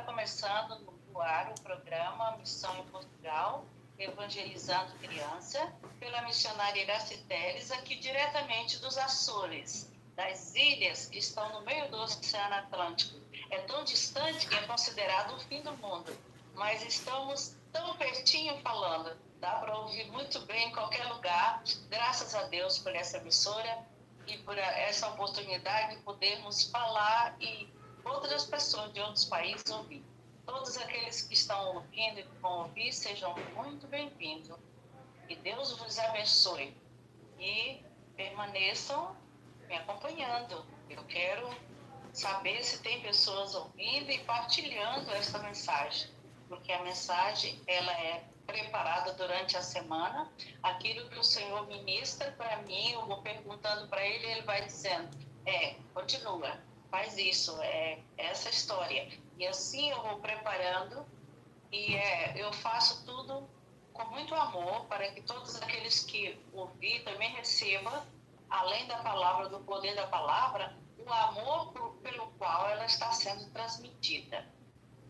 começando no ar o programa Missão em Portugal, Evangelizando Criança, pela missionária Iraci Teles, aqui diretamente dos Açores, das ilhas que estão no meio do Oceano Atlântico. É tão distante que é considerado o fim do mundo, mas estamos tão pertinho falando. Dá para ouvir muito bem em qualquer lugar, graças a Deus por essa emissora e por essa oportunidade de podermos falar e outras pessoas de outros países ouvir. Todos aqueles que estão ouvindo e que vão ouvir, sejam muito bem-vindos. Que Deus vos abençoe e permaneçam me acompanhando. Eu quero saber se tem pessoas ouvindo e partilhando esta mensagem, porque a mensagem ela é preparada durante a semana. Aquilo que o Senhor ministra para mim, eu vou perguntando para ele, ele vai dizendo, continua, faz isso, essa história. E assim eu vou preparando e eu faço tudo com muito amor para que todos aqueles que ouvir também recebam, além da palavra, do poder da palavra, o amor pelo qual ela está sendo transmitida.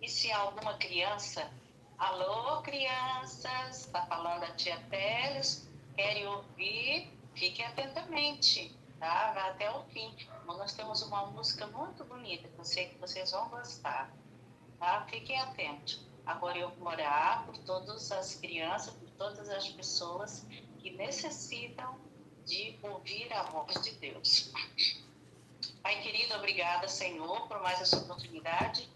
E se alguma criança, alô crianças, está falando a tia Teles, querem ouvir, fiquem atentamente, tá? Vai até o fim. Nós temos uma música muito bonita, que eu sei que vocês vão gostar, tá? Fiquem atentos. Agora eu vou orar por todas as crianças, por todas as pessoas que necessitam de ouvir a voz de Deus. Pai querido, obrigada, Senhor, por mais essa oportunidade.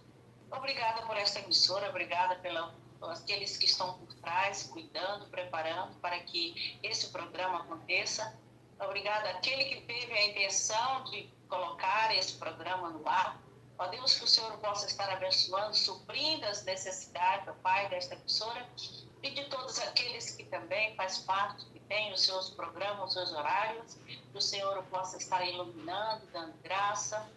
Obrigada por esta emissora, obrigada pelos aqueles que estão por trás, cuidando, preparando para que esse programa aconteça. Obrigada àquele que teve a intenção de colocar esse programa no ar. Ó Deus, que o Senhor possa estar abençoando, suprindo as necessidades, ó Pai, desta emissora e de todos aqueles que também fazem parte, que têm os seus programas, os seus horários, que o Senhor possa estar iluminando, dando graça,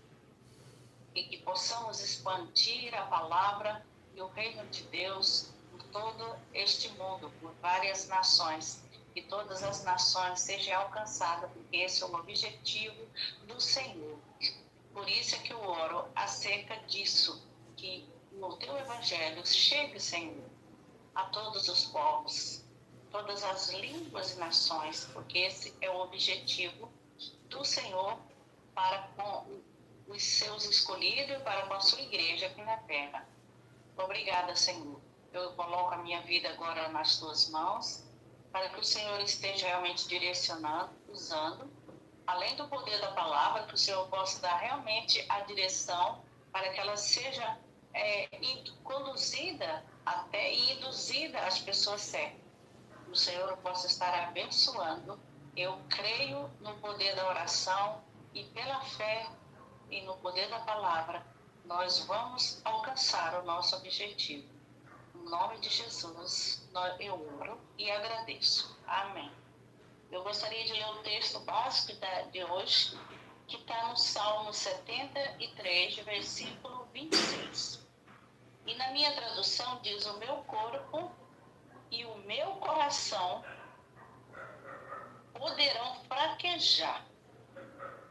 e que possamos expandir a palavra e o reino de Deus por todo este mundo, por várias nações, que todas as nações sejam alcançadas, porque esse é o objetivo do Senhor. Por isso é que eu oro acerca disso, que o teu evangelho chegue, Senhor, a todos os povos, todas as línguas e nações, porque esse é o objetivo do Senhor para com os seus escolhidos e para com a sua igreja aqui na terra. Obrigada, Senhor. Eu coloco a minha vida agora nas tuas mãos, para que o Senhor esteja realmente direcionando, usando, além do poder da palavra, que o Senhor possa dar realmente a direção para que ela seja conduzida até e induzida às pessoas certas. O Senhor possa estar abençoando. Eu creio no poder da oração e pela fé e no poder da palavra, nós vamos alcançar o nosso objetivo. Em nome de Jesus, eu oro e agradeço. Amém. Eu gostaria de ler o texto básico de hoje, que está no Salmo 73, versículo 26. E na minha tradução diz, o meu corpo e o meu coração poderão fraquejar.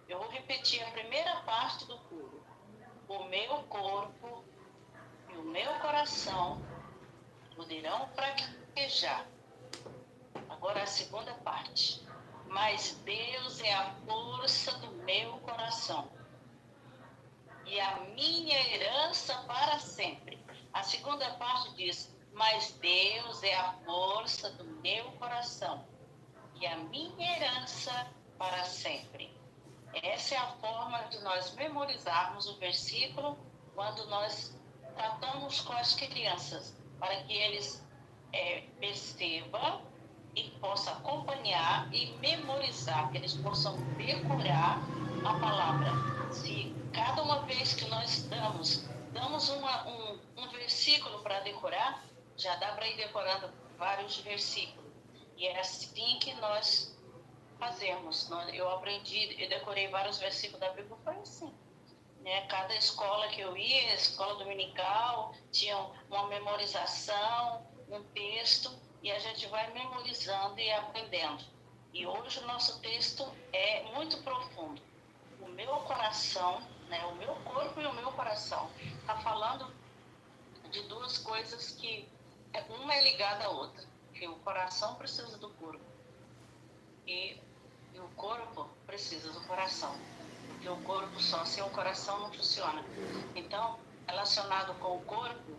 Eu vou repetir a primeira parte do coro. O meu corpo e o meu coração poderão fraquejar. Agora a segunda parte. Mas Deus é a força do meu coração e a minha herança para sempre. A segunda parte diz, mas Deus é a força do meu coração e a minha herança para sempre. Essa é a forma de nós memorizarmos o versículo quando nós tratamos com as crianças, para que eles percebam e possam acompanhar e memorizar, que eles possam decorar a palavra. Se cada uma vez que nós damos um versículo para decorar, já dá para ir decorando vários versículos. E é assim que nós fazemos. Eu aprendi, eu decorei vários versículos da Bíblia, foi assim. Né? Cada escola que eu ia, escola dominical, tinha uma memorização, um texto, e a gente vai memorizando e aprendendo. E hoje o nosso texto é muito profundo. O meu coração, né, o meu corpo e o meu coração, está falando de duas coisas que uma é ligada à outra, que o coração precisa do corpo e o corpo precisa do coração, porque o corpo só sem o coração não funciona. Então, relacionado com o corpo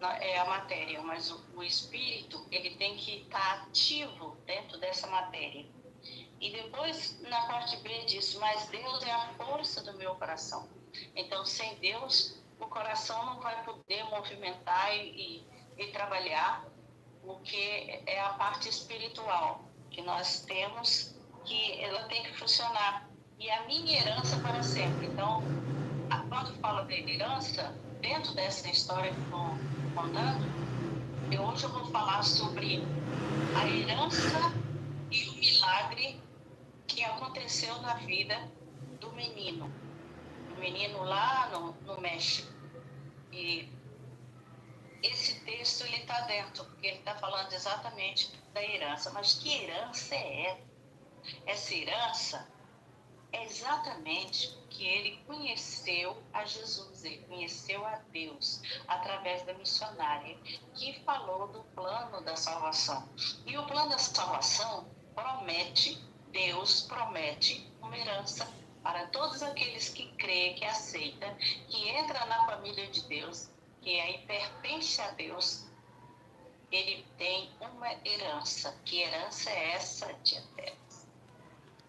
é a matéria, mas o espírito ele tem que estar ativo dentro dessa matéria. E depois, na parte B diz, mas Deus é a força do meu coração. Então, sem Deus, o coração não vai poder movimentar e trabalhar, porque é a parte espiritual que nós temos, que ela tem que funcionar. E a minha herança para sempre. Então, quando falo da herança, dentro dessa história que estou contando, hoje eu vou falar sobre a herança e o milagre que aconteceu na vida do menino lá no México. E esse texto ele está dentro, porque ele está falando exatamente da herança. Mas que herança é essa? Essa herança é exatamente que ele conheceu a Jesus, ele conheceu a Deus através da missionária que falou do plano da salvação. E o plano da salvação Deus promete uma herança para todos aqueles que creem, que aceitam, que entram na família de Deus, que aí pertence a Deus. Ele tem uma herança. Que herança é essa, tia Teres?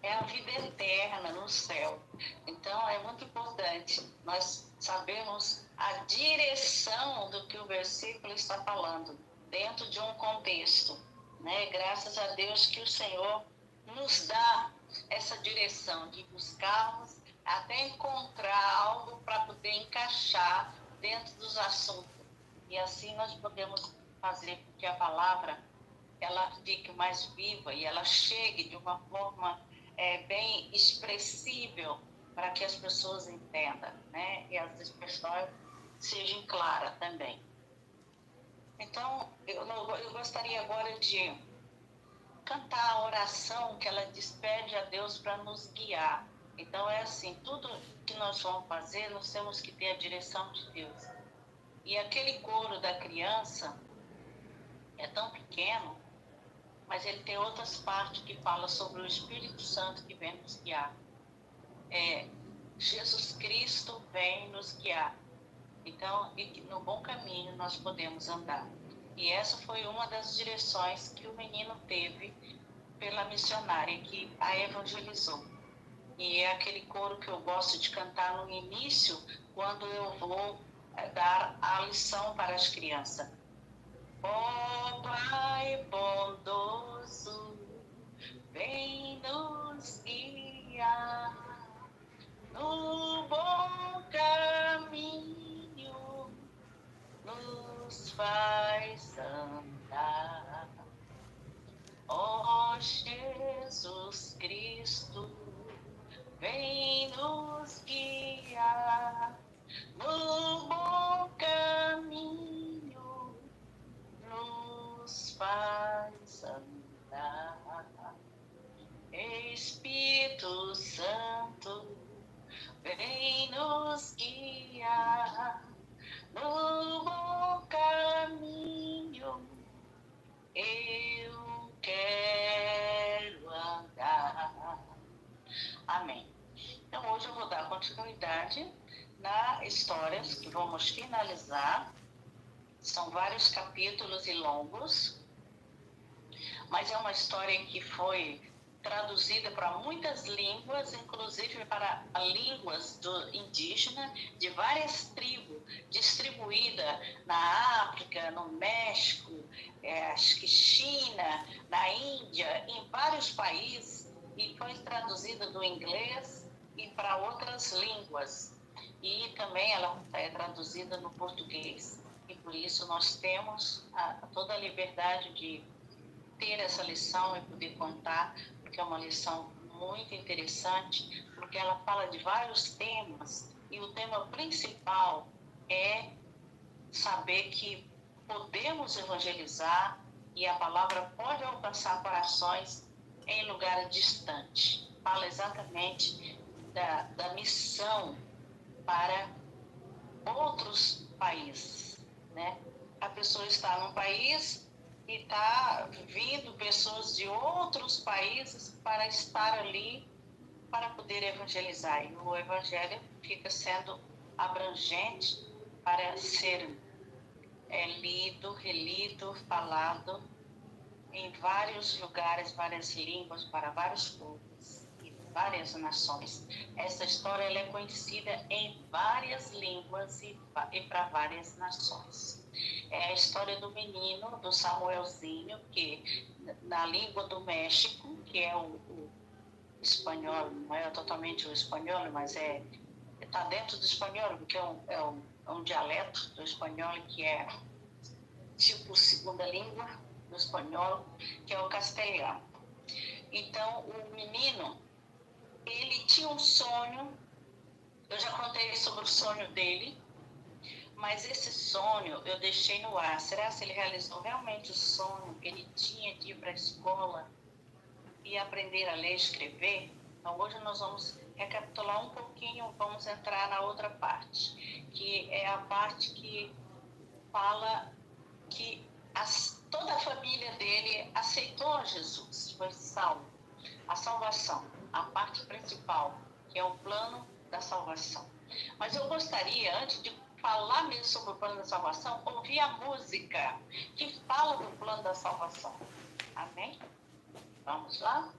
É a vida eterna no céu. Então, é muito importante nós sabermos a direção do que o versículo está falando, dentro de um contexto, né? Graças a Deus que o Senhor nos dá essa direção de buscarmos até encontrar algo para poder encaixar dentro dos assuntos. E assim nós podemos fazer com que a palavra ela fique mais viva e ela chegue de uma forma bem expressível para que as pessoas entendam, né? E as expressões sejam claras também. Então, eu gostaria agora de cantar a oração que ela despede a Deus para nos guiar. Então, é assim, tudo que nós vamos fazer, nós temos que ter a direção de Deus. E aquele coro da criança é tão pequeno, mas ele tem outras partes que falam sobre o Espírito Santo que vem nos guiar. Jesus Cristo vem nos guiar. Então, no bom caminho nós podemos andar. E essa foi uma das direções que o menino teve pela missionária que a evangelizou. E é aquele coro que eu gosto de cantar no início, quando eu vou dar a lição para as crianças. Ó Pai bondoso, vem nos guiar no bom caminho, nos faz andar. Ó Jesus Cristo, vem nos guiar no bom caminho, nos faz andar. Espírito Santo, vem nos guiar no bom caminho, eu quero andar. Amém. Então, hoje eu vou dar continuidade na histórias que vamos finalizar. São vários capítulos e longos, mas é uma história que foi traduzida para muitas línguas, inclusive para línguas indígenas de várias tribos, distribuída na África, no México, acho que China, na Índia, em vários países, e foi traduzida do inglês e para outras línguas. E também ela é traduzida no português. E por isso nós temos toda a liberdade de ter essa lição e poder contar, porque é uma lição muito interessante, porque ela fala de vários temas, e o tema principal é saber que podemos evangelizar e a palavra pode alcançar corações em lugares distantes. Fala exatamente da missão para outros países, né? A pessoa está num país e está vindo pessoas de outros países para estar ali para poder evangelizar. E o evangelho fica sendo abrangente para ser lido, relido, falado em vários lugares, várias línguas, para vários povos e várias nações. Essa história ela é conhecida em várias línguas e para várias nações. É a história do menino, do Samuelzinho, que na língua do México, que é o espanhol, não é totalmente o espanhol, mas está dentro do espanhol, porque é um dialeto do espanhol que é tipo segunda língua do espanhol, que é o castelhano. Então, o menino, ele tinha um sonho, eu já contei sobre o sonho dele, mas esse sonho eu deixei no ar. Será que ele realizou realmente o sonho que ele tinha de ir para a escola e aprender a ler e escrever? Então, hoje nós vamos recapitular um pouquinho, vamos entrar na outra parte, que é a parte que fala que toda a família dele aceitou Jesus, foi salvo. A salvação, a parte principal, que é o plano da salvação. Mas eu gostaria, antes de falar mesmo sobre o plano da salvação, ouvir a música que fala do plano da salvação. Amém? Vamos lá?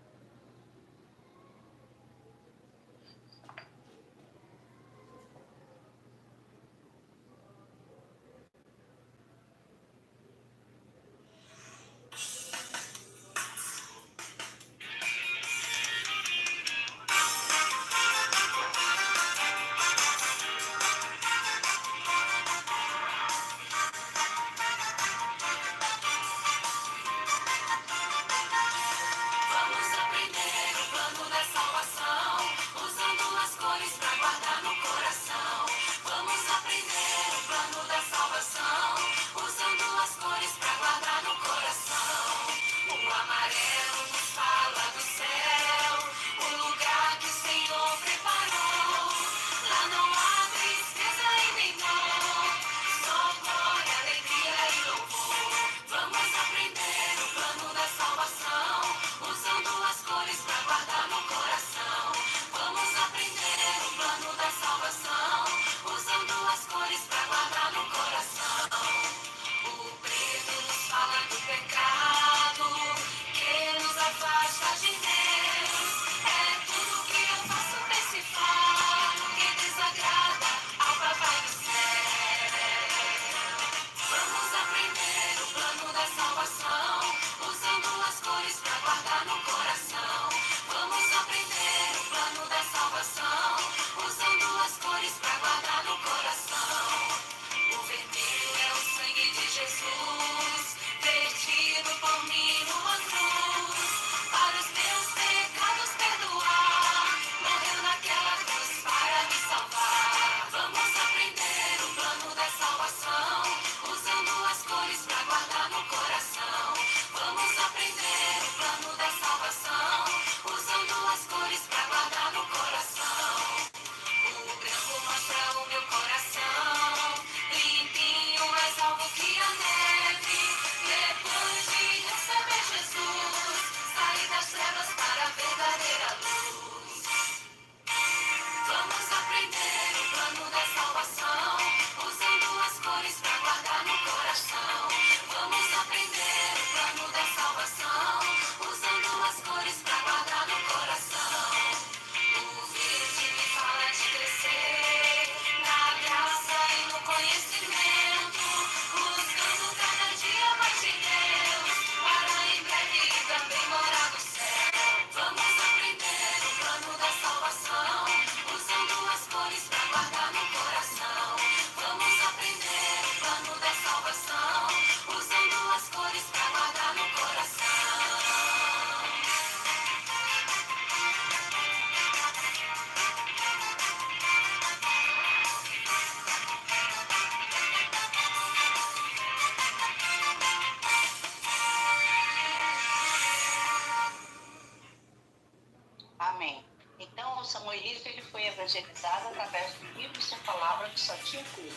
Amém. Então, o samuelita ele foi evangelizado através do livro sem palavra que só tinha cura.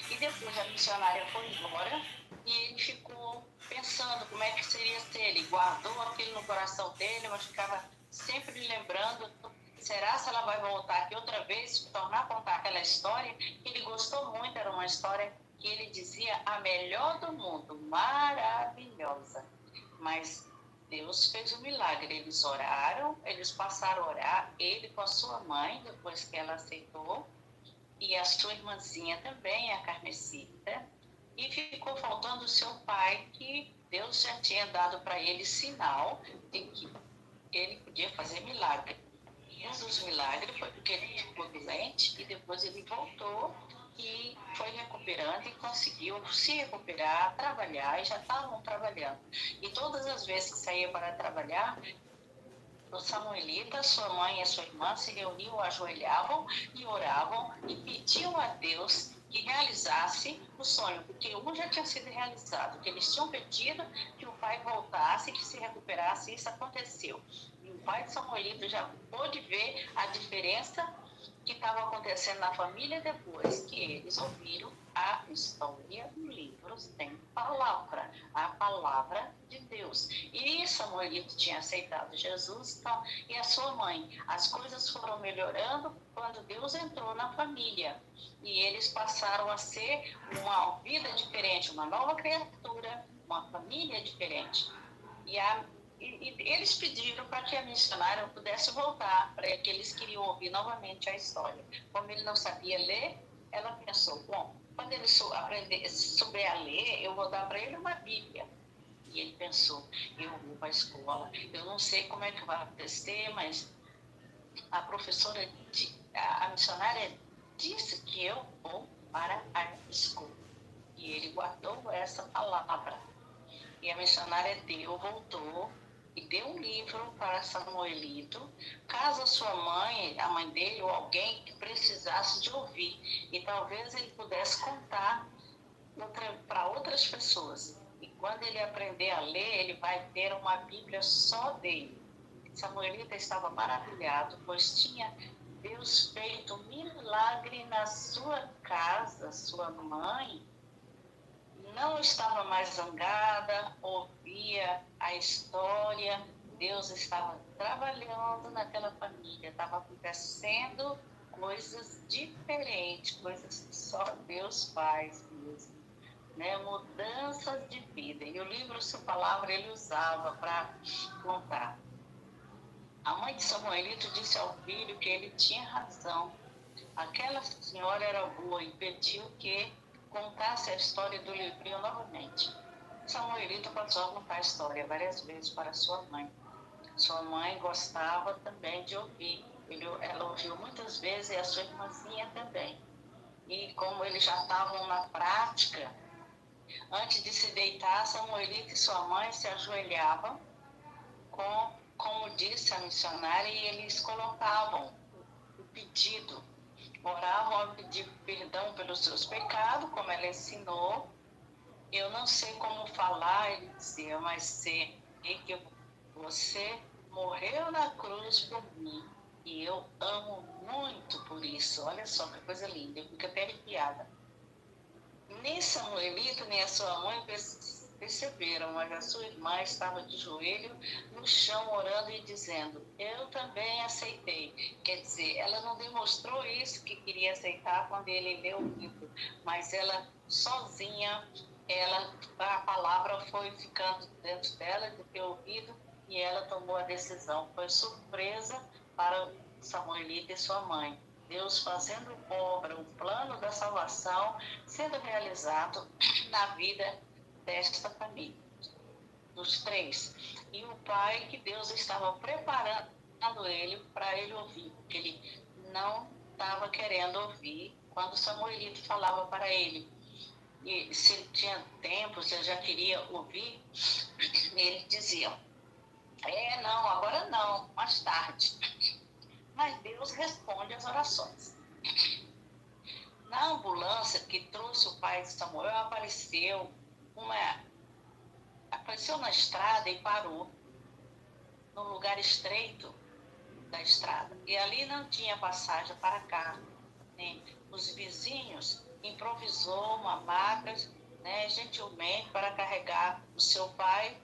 E depois a missionária foi embora e ele ficou pensando como é que seria ser. Ele guardou aquilo no coração dele, mas ficava sempre lembrando, será se ela vai voltar aqui outra vez, tornar a contar aquela história? Ele gostou muito, era uma história que ele dizia a melhor do mundo, maravilhosa. Mas Deus fez um milagre. Eles oraram, eles passaram a orar, ele com a sua mãe, depois que ela aceitou, e a sua irmãzinha também, a Carmesita, e ficou faltando o seu pai, que Deus já tinha dado para ele sinal de que ele podia fazer milagre. E um dos milagres foi porque ele ficou doente e depois ele voltou e foi recuperando e conseguiu se recuperar, trabalhar, e já estavam trabalhando. E todas as vezes que saía para trabalhar, o Samuelita, sua mãe e a sua irmã se reuniam, ajoelhavam e oravam e pediam a Deus que realizasse o sonho, porque um já tinha sido realizado, que eles tinham pedido que o pai voltasse, que se recuperasse, e isso aconteceu. E o pai de Samuelita já pôde ver a diferença que estava acontecendo na família depois que eles ouviram a história do livro Sem Palavra, a palavra de Deus. E Samuelito tinha aceitado Jesus, então, e a sua mãe. As coisas foram melhorando quando Deus entrou na família. E eles passaram a ser uma vida diferente, uma nova criatura, uma família diferente. E eles pediram para que a missionária pudesse voltar, para que eles queriam ouvir novamente a história. Como ele não sabia ler, ela pensou, bom, quando ele souber a ler, eu vou dar para ele uma Bíblia. E ele pensou, eu vou para a escola, eu não sei como é que vai acontecer, mas a professora, a missionária disse que eu vou para a escola. E ele guardou essa palavra. E a missionária voltou e deu um livro para Samuelito, caso a sua mãe, a mãe dele ou alguém que precisasse de ouvir. E talvez ele pudesse contar para outras pessoas. E quando ele aprender a ler, ele vai ter uma Bíblia só dele. Samuelito estava maravilhado, pois tinha Deus feito um milagre na sua casa, sua mãe não estava mais zangada, ouvia a história, Deus estava trabalhando naquela família, estava acontecendo coisas diferentes, coisas que só Deus faz mesmo, né? Mudanças de vida. E o livro Sua Palavra ele usava para contar. A mãe de Samuelito disse ao filho que ele tinha razão. Aquela senhora era boa e pediu que contasse a história do livrinho novamente. Samuelito passou a contar a história várias vezes para sua mãe. Sua mãe gostava também de ouvir. Ela ouviu muitas vezes e a sua irmãzinha também. E como eles já estavam na prática, antes de se deitar, Samuelito e sua mãe se ajoelhavam, como disse a missionária, e eles colocavam o pedido. Oravam a pedir perdão pelos seus pecados, como ela ensinou. Eu não sei como falar, ele dizia, mas sei que você morreu na cruz por mim. E eu amo muito por isso. Olha só que coisa linda, eu fico até arrepiada. Nem Samuelito, nem a sua mãe perceberam, mas a sua irmã estava de joelho no chão orando e dizendo, eu também aceitei. Quer dizer, ela não demonstrou isso que queria aceitar quando ele leu o livro, mas ela sozinha, a palavra foi ficando dentro dela, de ter ouvido, e ela tomou a decisão. Foi surpresa para Samuelito e sua mãe. Deus fazendo obra, o plano da salvação sendo realizado na vida desta família, dos três. E o pai que Deus estava preparando ele para ele ouvir, porque ele não estava querendo ouvir quando Samuelito falava para ele. E se ele tinha tempo, se ele já queria ouvir, ele dizia, não, agora não, mais tarde. Mas Deus responde às orações. Na ambulância que trouxe o pai de Samuel, apareceu na estrada e parou num lugar estreito da estrada. E ali não tinha passagem para carro, né? Os vizinhos improvisou uma maca, né, gentilmente para carregar o seu pai.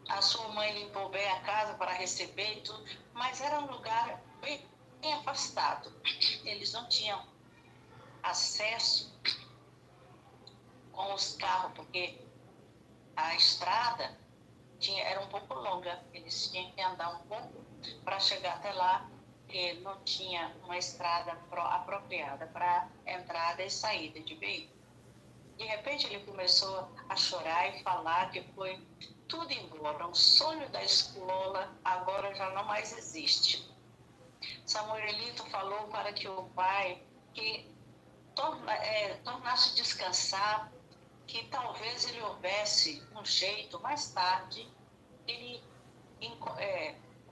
A sua mãe limpou bem a casa para receber e tudo, mas era um lugar bem afastado. Eles não tinham acesso com os carros, porque a estrada era um pouco longa. Eles tinham que andar um pouco para chegar até lá, porque não tinha uma estrada apropriada para entrada e saída de veículo. De repente ele começou a chorar e falar que foi tudo embora. O sonho da escola agora já não mais existe. Samuelito falou para que o pai tornasse descansar, que talvez ele houvesse um jeito mais tarde, ele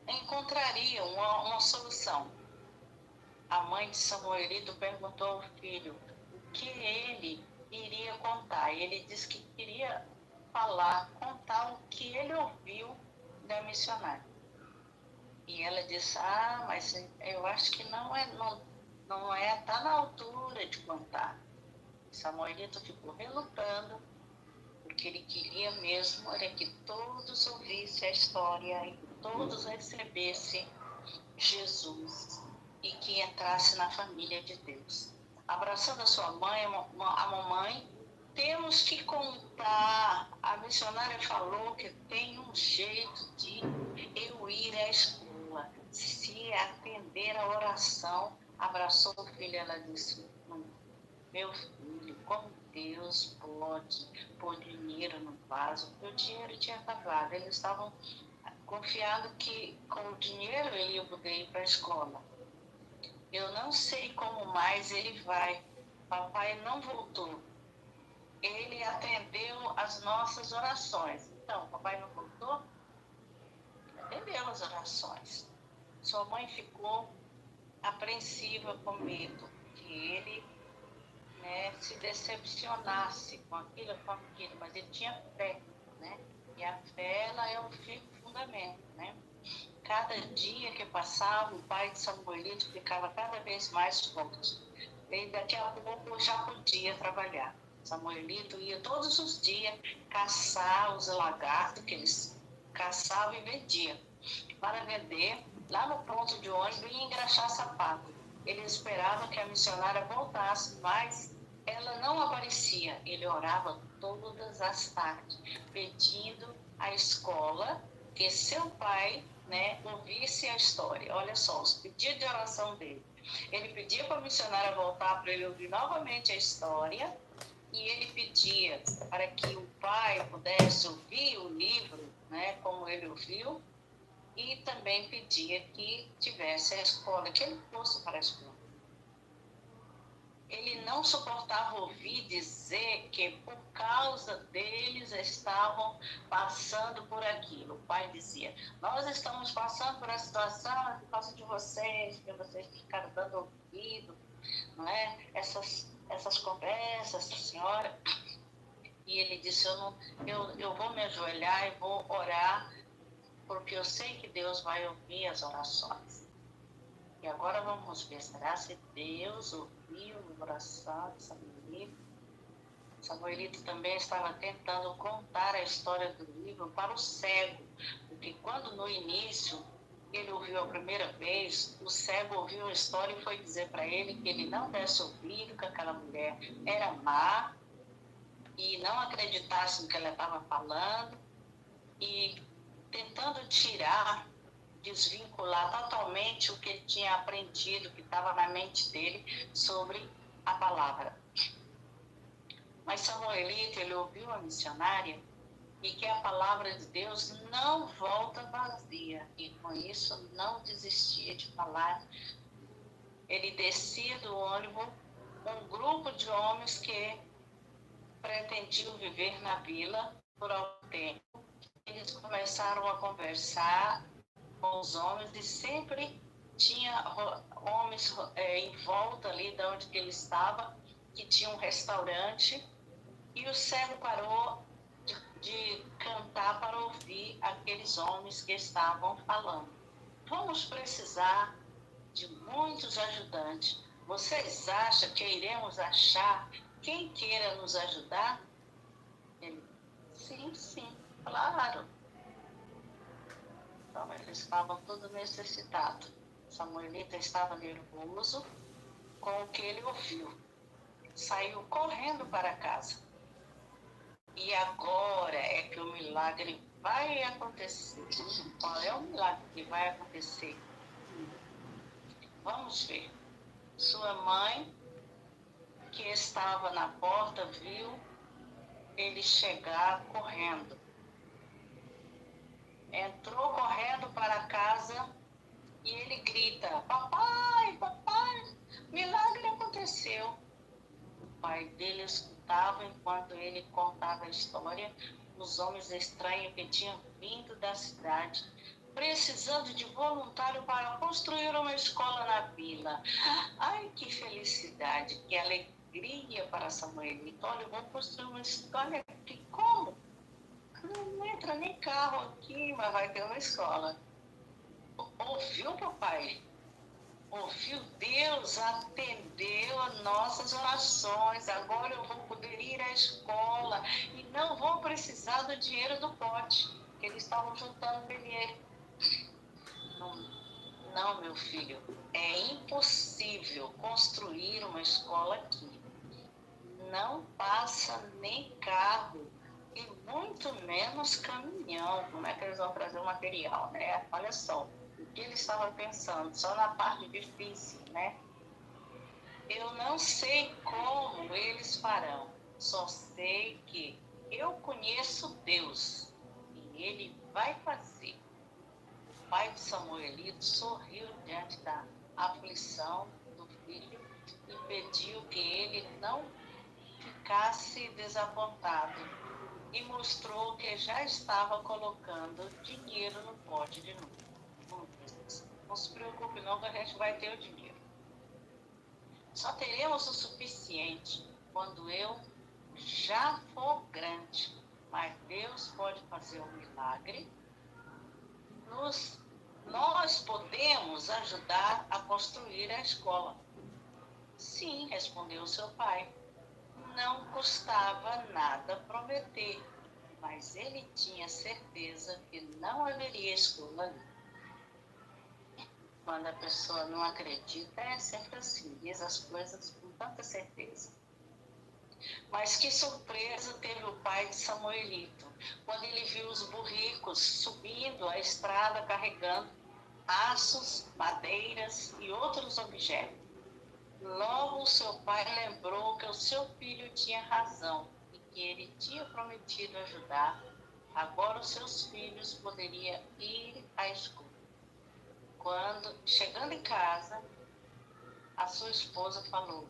encontraria uma solução. A mãe de Samuelito perguntou ao filho o que ele iria contar. Ele disse que queria contar o que ele ouviu da missionária. E ela disse, mas eu acho que não está na altura de contar. Samuelito ficou relutando, porque ele queria mesmo era que todos ouvissem a história e que todos recebessem Jesus e que entrasse na família de Deus. Abraçando a sua mãe, a mamãe, temos que contar. A missionária falou que tem um jeito de eu ir à escola, se atender a oração. Abraçou o filho, ela disse, meu filho, como Deus pode pôr dinheiro no vaso? O dinheiro tinha acabado. Eles estavam confiados que com o dinheiro ele ia poder ir para a escola. Eu não sei como mais ele vai. Papai não voltou. Ele atendeu as nossas orações. Então, papai não voltou? Atendeu as orações. Sua mãe ficou apreensiva com medo que ele, né, se decepcionasse com aquilo, mas ele tinha fé, né? E a fé, ela é um firme fundamento, né? Cada dia que passava, o pai de Samuelito ficava cada vez mais forte. E daqui a pouco já podia trabalhar. Samuelito ia todos os dias caçar os lagartos que eles caçavam e vendiam. Para vender lá no ponto de ônibus e engraxar sapato. Ele esperava que a missionária voltasse, mas ela não aparecia. Ele orava todas as tardes, pedindo à escola que seu pai, né, ouvisse a história. Olha só, os pedidos de oração dele. Ele pedia para a missionária voltar para ele ouvir novamente a história, e ele pedia para que o pai pudesse ouvir o livro, né, como ele ouviu, e também pedia que tivesse a escola, que ele fosse para a escola. Ele não suportava ouvir dizer que por causa deles estavam passando por aquilo. O pai dizia, nós estamos passando por a situação por causa de vocês, que vocês ficaram dando ouvido, não é? Essas conversas, senhora. E ele disse, eu vou me ajoelhar e vou orar, porque eu sei que Deus vai ouvir as orações. E agora vamos ver, será se Deus ouviu a oração de Samuelito? Samuelito também estava tentando contar a história do livro para o cego, porque quando no início ele ouviu a primeira vez, o cego ouviu a história e foi dizer para ele que ele não desse ouvido, que aquela mulher era má, e não acreditasse no que ela estava falando, e tentando desvincular totalmente o que ele tinha aprendido, que estava na mente dele, sobre a palavra. Mas Samuelito, ele ouviu a missionária e que a palavra de Deus não volta vazia, e com isso não desistia de falar. Ele descia do ônibus, um grupo de homens que pretendiam viver na vila por algum tempo. Eles começaram a conversar com os homens e sempre tinha homens em volta ali de onde ele estava, que tinha um restaurante, e o cego parou de cantar para ouvir aqueles homens que estavam falando. Vamos precisar de muitos ajudantes, vocês acham que iremos achar quem queira nos ajudar? Ele, sim, sim, claro. Então, eles estavam todos necessitados. Samuelita estava nervoso com o que ele ouviu. Saiu correndo para casa. E agora é que o milagre vai acontecer. Qual é o milagre que vai acontecer? Vamos ver. Sua mãe, que estava na porta, viu ele chegar correndo. Entrou correndo para casa e ele grita: papai, papai, milagre aconteceu. O pai dele escutava enquanto ele contava a história. Os homens estranhos que tinham vindo da cidade, precisando de voluntário para construir uma escola na vila. Ai, que felicidade, que alegria para Samuelito. Olha, vamos construir uma escola aqui. Como? Não entra nem carro aqui, mas vai ter uma escola. Ouviu, papai? Ouviu? Deus atendeu as nossas orações. Agora eu vou poder ir à escola e não vou precisar do dinheiro do pote que eles estavam juntando dinheiro. Não, não, meu filho, é impossível construir uma escola aqui. Não passa nem carro e muito menos caminhão. Como é que eles vão trazer o material, né? Olha só. O que ele estava pensando, só na parte difícil, né? Eu não sei como eles farão, só sei que eu conheço Deus e Ele vai fazer. O pai de Samuelito sorriu diante da aflição do filho e pediu que ele não ficasse desapontado e mostrou que já estava colocando dinheiro no pote de novo. Não se preocupe não, que a gente vai ter o dinheiro. Só teremos o suficiente quando eu já for grande. Mas Deus pode fazer um milagre. Nós podemos ajudar a construir a escola. Sim, respondeu seu pai. Não custava nada prometer, mas ele tinha certeza que não haveria escola ali. Quando a pessoa não acredita, é sempre assim, diz as coisas com tanta certeza. Mas que surpresa teve o pai de Samuelito, quando ele viu os burricos subindo a estrada carregando aços, madeiras e outros objetos. Logo seu pai lembrou que o seu filho tinha razão e que ele tinha prometido ajudar. Agora os seus filhos poderiam ir à escola. Chegando em casa, a sua esposa falou: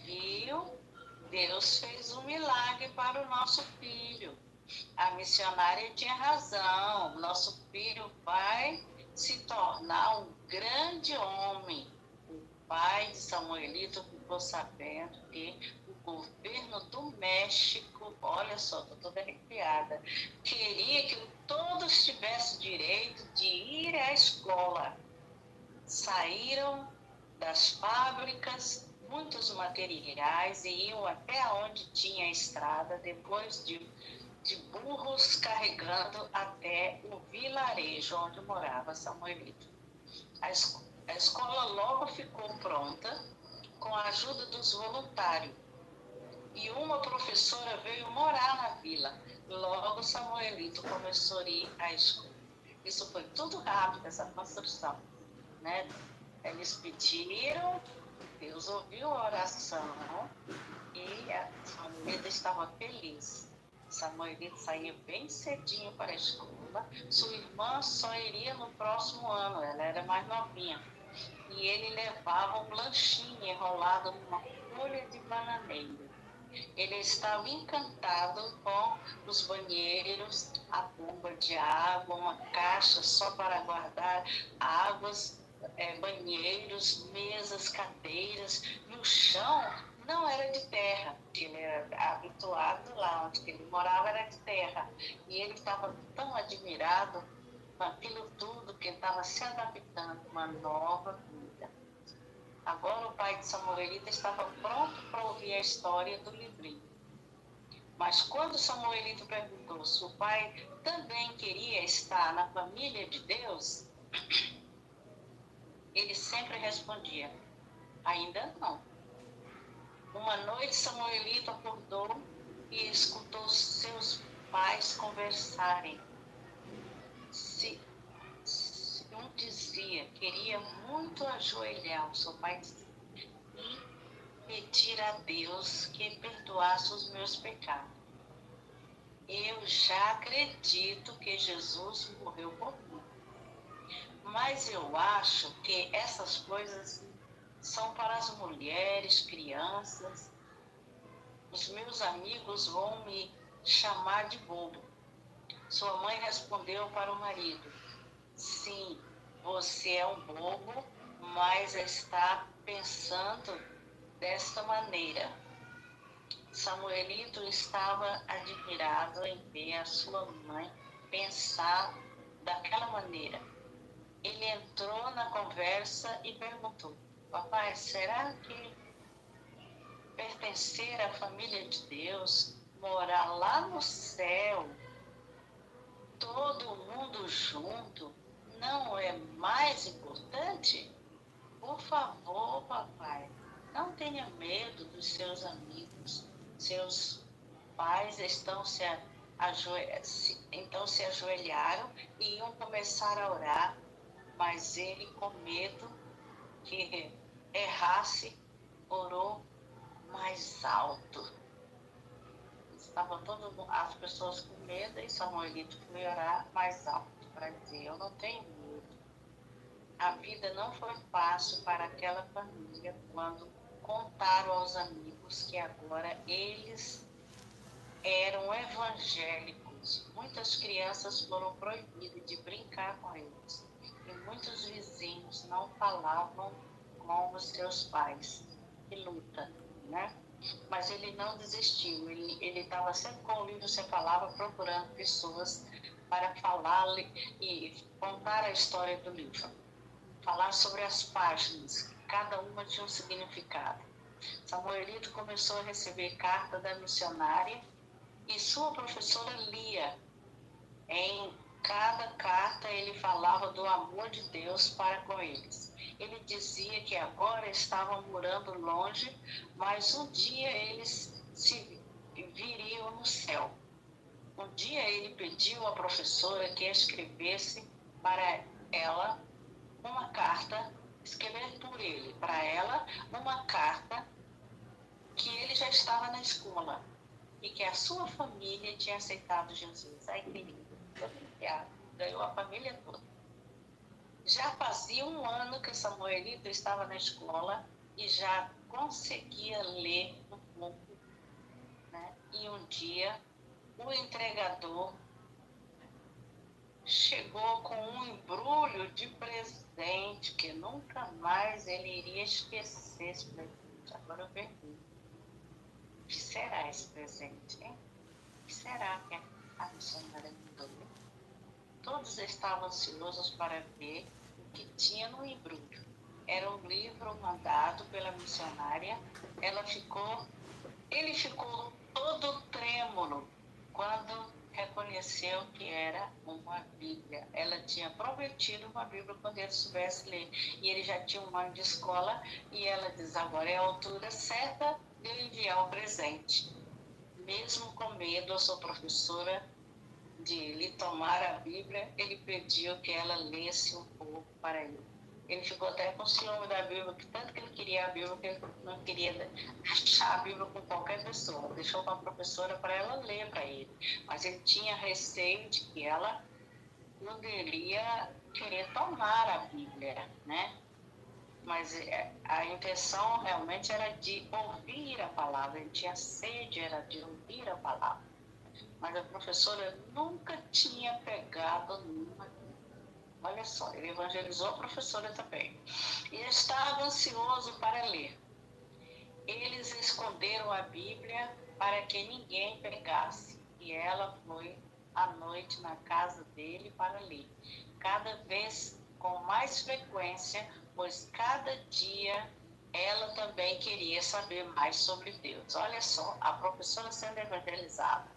viu, Deus fez um milagre para o nosso filho. A missionária tinha razão, nosso filho vai se tornar um grande homem. O pai de Samuelito ficou sabendo que o governo do México, olha só, estou toda arrepiada, queria que todos tivessem direito de ir à escola. Saíram das fábricas muitos materiais e iam até onde tinha a estrada, depois de burros carregando até o vilarejo onde morava Samuelito. A escola logo ficou pronta com a ajuda dos voluntários e uma professora veio morar na vila. Logo Samuelito começou a ir à escola. Isso foi tudo rápido, essa construção, né? Eles pediram, Deus ouviu a oração e a Samuelito estava feliz. Samuelito saía bem cedinho para a escola. Sua irmã só iria no próximo ano, ela era mais novinha. E ele levava um lanchinho enrolado numa folha de bananeira. Ele estava encantado com os banheiros, a bomba de água, uma caixa só para guardar águas, banheiros, mesas, cadeiras, e o chão não era de terra, porque ele era habituado lá onde ele morava era de terra. E ele estava tão admirado com aquilo tudo que ele estava se adaptando a uma nova vida. Agora o pai de Samuelita estava pronto para ouvir a história do livrinho. Mas quando Samuelito perguntou se o pai também queria estar na família de Deus, ele sempre respondia: ainda não. Uma noite Samuelito acordou e escutou seus pais conversarem. Se um dizia queria muito ajoelhar, o seu pai dizia, e pedir a Deus que perdoasse os meus pecados. Eu já acredito que Jesus morreu por mim. Mas eu acho que essas coisas são para as mulheres, crianças. Os meus amigos vão me chamar de bobo. Sua mãe respondeu para o marido: sim, você é um bobo, mas está pensando desta maneira. Samuelito estava admirado em ver a sua mãe pensar daquela maneira. Ele entrou na conversa e perguntou: papai, será que pertencer à família de Deus, morar lá no céu, todo mundo junto, não é mais importante? Por favor, papai, não tenha medo dos seus amigos. Seus pais então se ajoelharam e iam começar a orar, mas ele, com medo que errasse, orou mais alto. Estavam as pessoas com medo e Samuelito foi orar mais alto para dizer: eu não tenho medo. A vida não foi fácil para aquela família quando contaram aos amigos que agora eles eram evangélicos. Muitas crianças foram proibidas de brincar com eles e muitos vizinhos não falavam com os seus pais. Que luta, né? Mas ele não desistiu. Ele estava sempre com o livro Sem Palavra, procurando pessoas para falar e contar a história do livro. Falar sobre as páginas, que cada uma tinha um significado. Samuelito começou a receber carta da missionária e sua professora lia. Em cada carta ele falava do amor de Deus para com eles. Ele dizia que agora estavam morando longe, mas um dia eles se viriam no céu. Um dia ele pediu à professora que escrevesse para ela uma carta, escrever por ele, para ela, uma carta que ele já estava na escola e que a sua família tinha aceitado Jesus. Ai, querido, ganhou a família toda. Já fazia um ano que Samuelito estava na escola e já conseguia ler um pouco, né? E um dia, o entregador chegou com um embrulho de presente que nunca mais ele iria esquecer esse presente. Agora eu pergunto: o que será esse presente, hein? O que será que a missionária mudou? Todos estavam ansiosos para ver o que tinha no embrulho. Era um livro mandado pela missionária. Ele ficou todo trêmulo quando reconheceu que era uma Bíblia. Ela tinha prometido uma Bíblia quando ele soubesse ler. E ele já tinha um ano de escola e ela diz: agora é a altura certa de eu enviar o presente. Mesmo com medo, a sua professora de lhe tomar a Bíblia, ele pediu que ela lesse um pouco para ele. Ele ficou até com ciúme da Bíblia, que tanto que ele queria a Bíblia, que ele não queria achar a Bíblia com qualquer pessoa. Deixou com a professora para ela ler para ele. Mas ele tinha receio de que ela poderia querer tomar a Bíblia, né? Mas a intenção realmente era de ouvir a palavra. Ele tinha sede, era de ouvir a palavra. Mas a professora nunca tinha pegado nenhuma. Olha só, ele evangelizou a professora também. E estava ansioso para ler. Eles esconderam a Bíblia para que ninguém pegasse. E ela foi à noite na casa dele para ler. Cada vez com mais frequência, pois cada dia ela também queria saber mais sobre Deus. Olha só, a professora sendo evangelizada.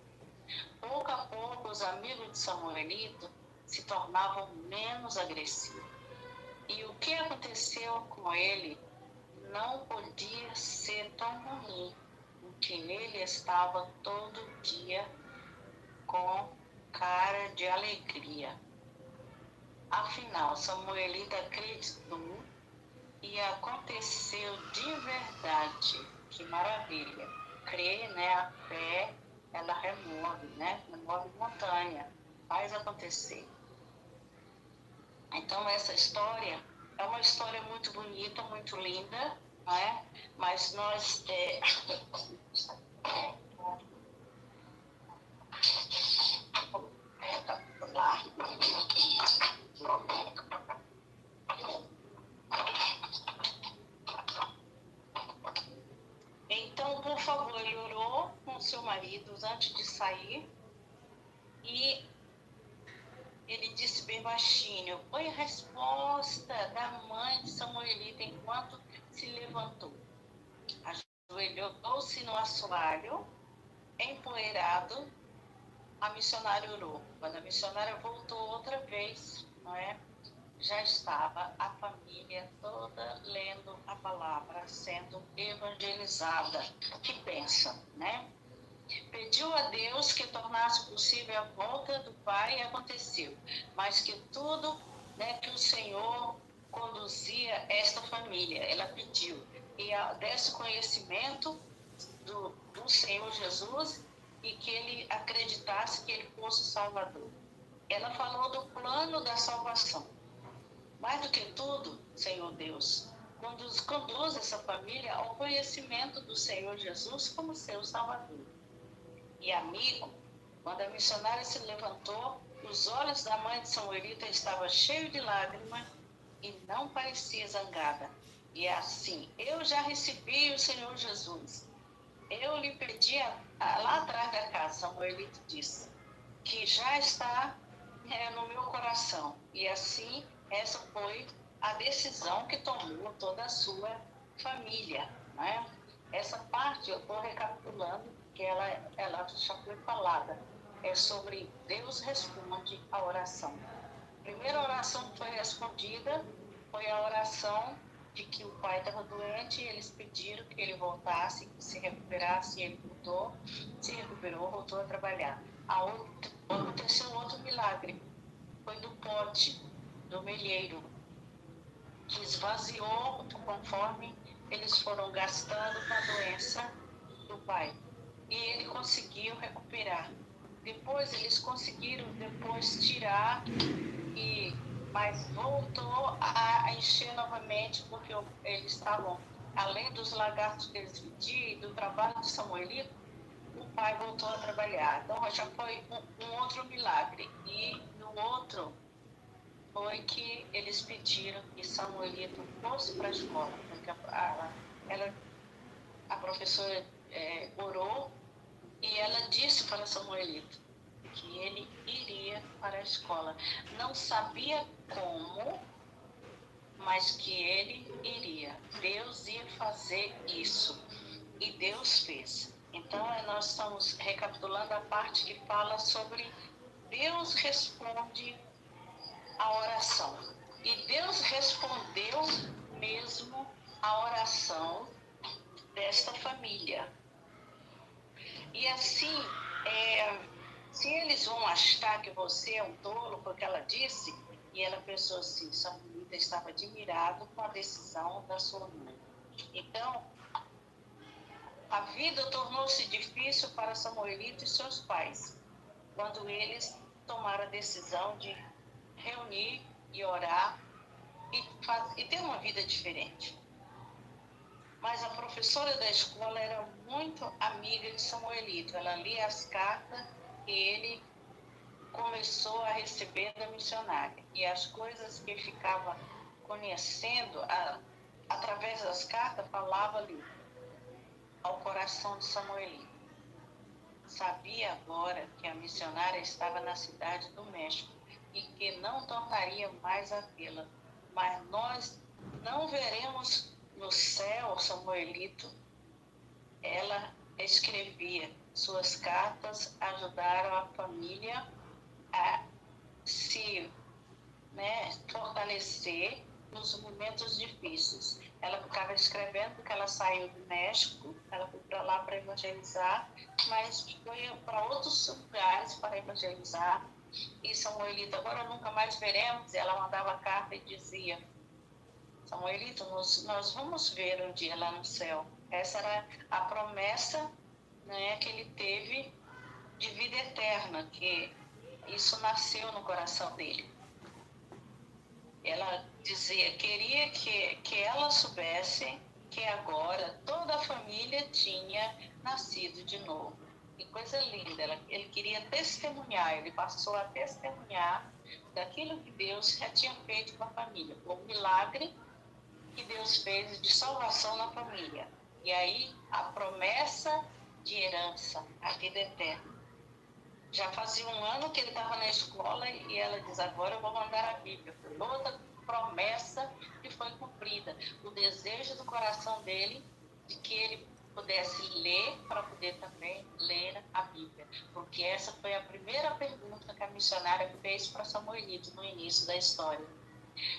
Pouco a pouco, os amigos de Samuelito se tornavam menos agressivos. E o que aconteceu com ele não podia ser tão ruim, porque ele estava todo dia com cara de alegria. Afinal, Samuelito acreditou e aconteceu de verdade. Que maravilha. Crer, né? A fé, ela remove, né? Remove montanha, faz acontecer. Então, essa história é uma história muito bonita, muito linda, não é? Mas nós... Então, por favor, ele orou com seu marido antes de sair e ele disse bem baixinho: foi a resposta da mãe de Samuelito enquanto se levantou. Ajoelhou-se no assoalho, empoeirado. A missionária orou. Quando a missionária voltou outra vez, não é? Já estava a família toda lendo a palavra, sendo evangelizada. Que bênção, né? Pediu a Deus que tornasse possível a volta do pai e aconteceu. Mas que tudo, né, que o Senhor conduzia esta família. Ela pediu e desse conhecimento do Senhor Jesus e que ele acreditasse que ele fosse o Salvador. Ela falou do plano da salvação. Mais do que tudo, Senhor Deus, conduz essa família ao conhecimento do Senhor Jesus como seu Salvador. E amigo, quando a missionária se levantou, os olhos da mãe de Samuelito estavam cheios de lágrimas e não parecia zangada. E é assim: eu já recebi o Senhor Jesus. Eu lhe pedi lá atrás da casa, Samuelito disse, que já está no meu coração. E assim, essa foi a decisão que tomou toda a sua família, né? Essa parte eu estou recapitulando, que ela já foi falada. É sobre Deus responde a oração. A primeira oração que foi respondida foi a oração de que o pai estava doente e eles pediram que ele voltasse, que se recuperasse, e ele voltou, se recuperou, voltou a trabalhar. Aconteceu outro milagre, foi do pote, do melheiro, que esvaziou conforme eles foram gastando com a doença do pai. E ele conseguiu recuperar. Depois eles conseguiram tirar, mas voltou a encher novamente, porque eles estavam, além dos lagartos que eles pediam e do trabalho de Samuelito, o pai voltou a trabalhar. Então já foi um outro milagre. E no outro foi que eles pediram que Samuelito fosse para a escola, porque a professora orou e ela disse para Samuelito que ele iria para a escola. Não sabia como, mas que ele iria. Deus ia fazer isso. E Deus fez. Então, nós estamos recapitulando a parte que fala sobre Deus responde a oração. E Deus respondeu mesmo a oração desta família. E assim, se eles vão achar que você é um tolo, porque ela disse, e ela pensou assim, Samuelito estava admirado com a decisão da sua mãe. Então, a vida tornou-se difícil para Samuelito e seus pais, quando eles tomaram a decisão de reunir e orar e ter uma vida diferente. Mas a professora da escola era muito amiga de Samuelito. Ela lia as cartas que ele começou a receber da missionária. E as coisas que ficava conhecendo através das cartas, falava ali ao coração de Samuelito. Sabia agora que a missionária estava na cidade do México e que não tornaria mais a vê-la. Mas nós não veremos no céu, Samuelito, ela escrevia suas cartas, ajudaram a família a se, né, fortalecer nos momentos difíceis. Ela ficava escrevendo porque ela saiu do México, ela foi para lá para evangelizar, mas foi para outros lugares para evangelizar. E Samuelito, agora nunca mais veremos. Ela mandava carta e dizia: Samuelito, nós vamos ver um dia lá no céu. Essa era a promessa, né, que ele teve de vida eterna, que isso nasceu no coração dele. Ela dizia, queria que ela soubesse que agora toda a família tinha nascido de novo. Que coisa linda, ele queria testemunhar, ele passou a testemunhar daquilo que Deus já tinha feito com a família, o milagre que Deus fez de salvação na família. E aí, a promessa de herança, a vida eterna. Já fazia um ano que ele estava na escola e ela diz, agora eu vou mandar a Bíblia. Foi outra promessa que foi cumprida. O desejo do coração dele de que ele pudesse ler para poder também ler a Bíblia. Porque essa foi a primeira pergunta que a missionária fez para Samuelito no início da história.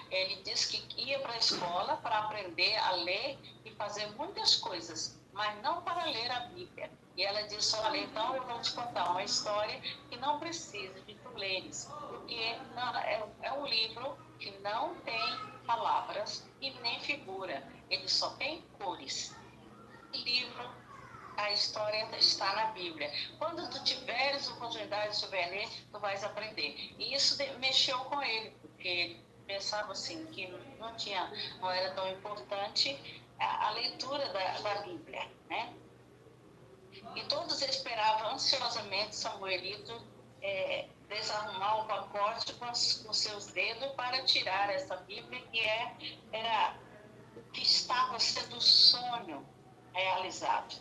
Ele disse que ia para a escola para aprender a ler e fazer muitas coisas, mas não para ler a Bíblia. E ela disse, olha, então eu vou te contar uma história que não precisa de tu leres, porque não, é um livro que não tem palavras e nem figura, ele só tem cores. O livro, a história está na Bíblia. Quando tu tiveres a oportunidade de souber ler, tu vais aprender. E isso mexeu com ele, porque ele pensava assim, que não era tão importante a leitura da Bíblia, né? E todos esperavam ansiosamente Samuelito desarrumar o pacote com seus dedos para tirar essa Bíblia era o que estava sendo o sonho realizado.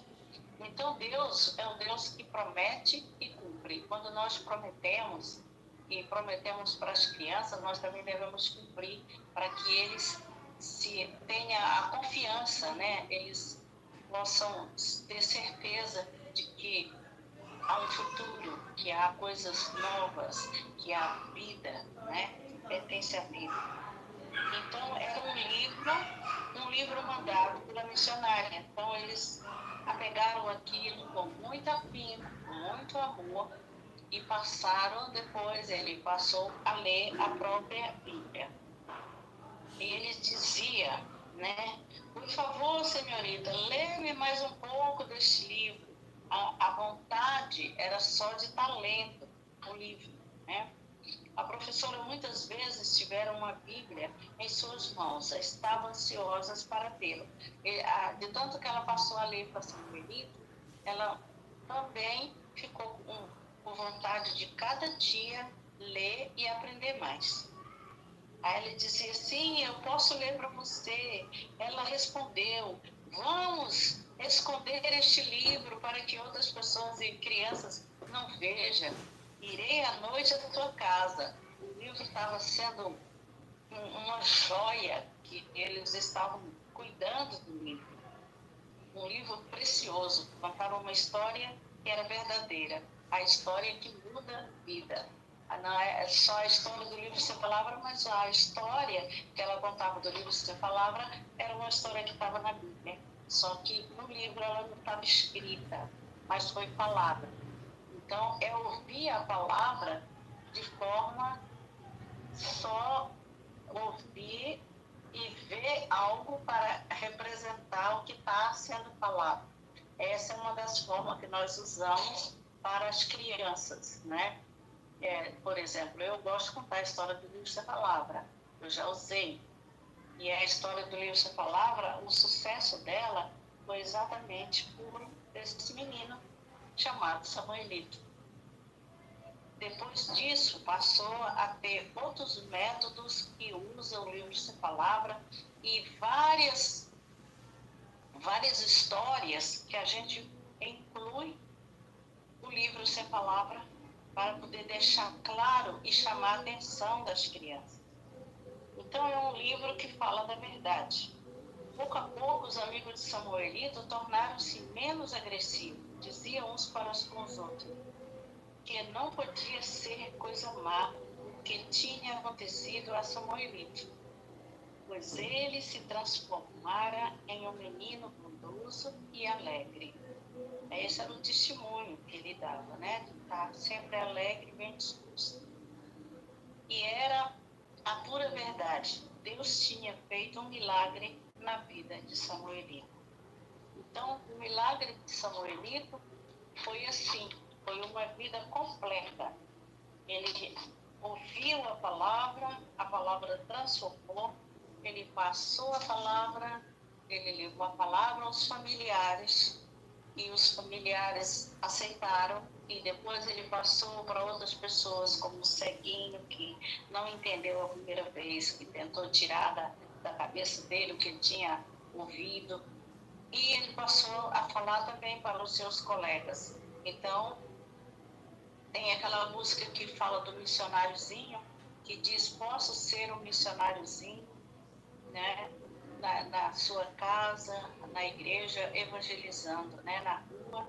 Então Deus é um Deus que promete e cumpre. Quando nós prometemos e prometemos para as crianças, nós também devemos cumprir para que eles tenham a confiança, né? Eles possam ter certeza de que há um futuro, que há coisas novas, que há vida, né? Que pertence à vida. Então, era um livro mandado pela missionária. Então, eles apegaram aquilo com muito afinco, com muito amor, e depois ele passou a ler a própria Bíblia. E ele dizia, né, por favor, senhorita, lê-me mais um pouco deste livro. A vontade era só de talento, o livro, né? A professora muitas vezes tiveram uma Bíblia em suas mãos, estavam ansiosas para tê-lo. De tanto que ela passou a ler para Samuelito, ela também ficou com vontade de cada dia ler e aprender mais. Aí ele dizia, sim, eu posso ler para você. Ela respondeu, vamos esconder este livro para que outras pessoas e crianças não vejam. Irei à noite à tua casa. O livro estava sendo uma joia que eles estavam cuidando do livro. Um livro precioso. Contava uma história que era verdadeira. A história que muda a vida. Não é só a história do livro sem palavra, mas a história que ela contava do livro sem palavra era uma história que estava na Bíblia. Só que no livro ela não estava escrita, mas foi falada. Então, é ouvir a palavra de forma só ouvir e ver algo para representar o que está sendo falado. Essa é uma das formas que nós usamos para as crianças, né? Por exemplo, eu gosto de contar a história do livro sem palavra. Eu já usei. E a história do livro sem palavra, o sucesso dela foi exatamente por esse menino chamado Samuelito. Depois disso, passou a ter outros métodos que usam o livro sem palavra e várias histórias que a gente inclui o livro sem palavra para poder deixar claro e chamar a atenção das crianças. Então, é um livro que fala da verdade. Pouco a pouco, os amigos de Samuelito tornaram-se menos agressivos. Diziam uns para os outros que não podia ser coisa má o que tinha acontecido a Samuelito, pois ele se transformara em um menino bondoso e alegre. Esse era o testemunho que ele dava, né? De estar sempre alegre e bem disposto. E era a pura verdade. Deus tinha feito um milagre na vida de Samuelito. Então, o milagre de Samuelito foi assim, foi uma vida completa. Ele ouviu a palavra transformou, ele passou a palavra, ele levou a palavra aos familiares, e os familiares aceitaram, e depois ele passou para outras pessoas, como o ceguinho, que não entendeu a primeira vez, que tentou tirar da cabeça dele o que ele tinha ouvido, e ele passou a falar também para os seus colegas. Então, tem aquela música que fala do missionáriozinho, que diz: posso ser um missionáriozinho, né? Na sua casa, na igreja, evangelizando, né? Na rua,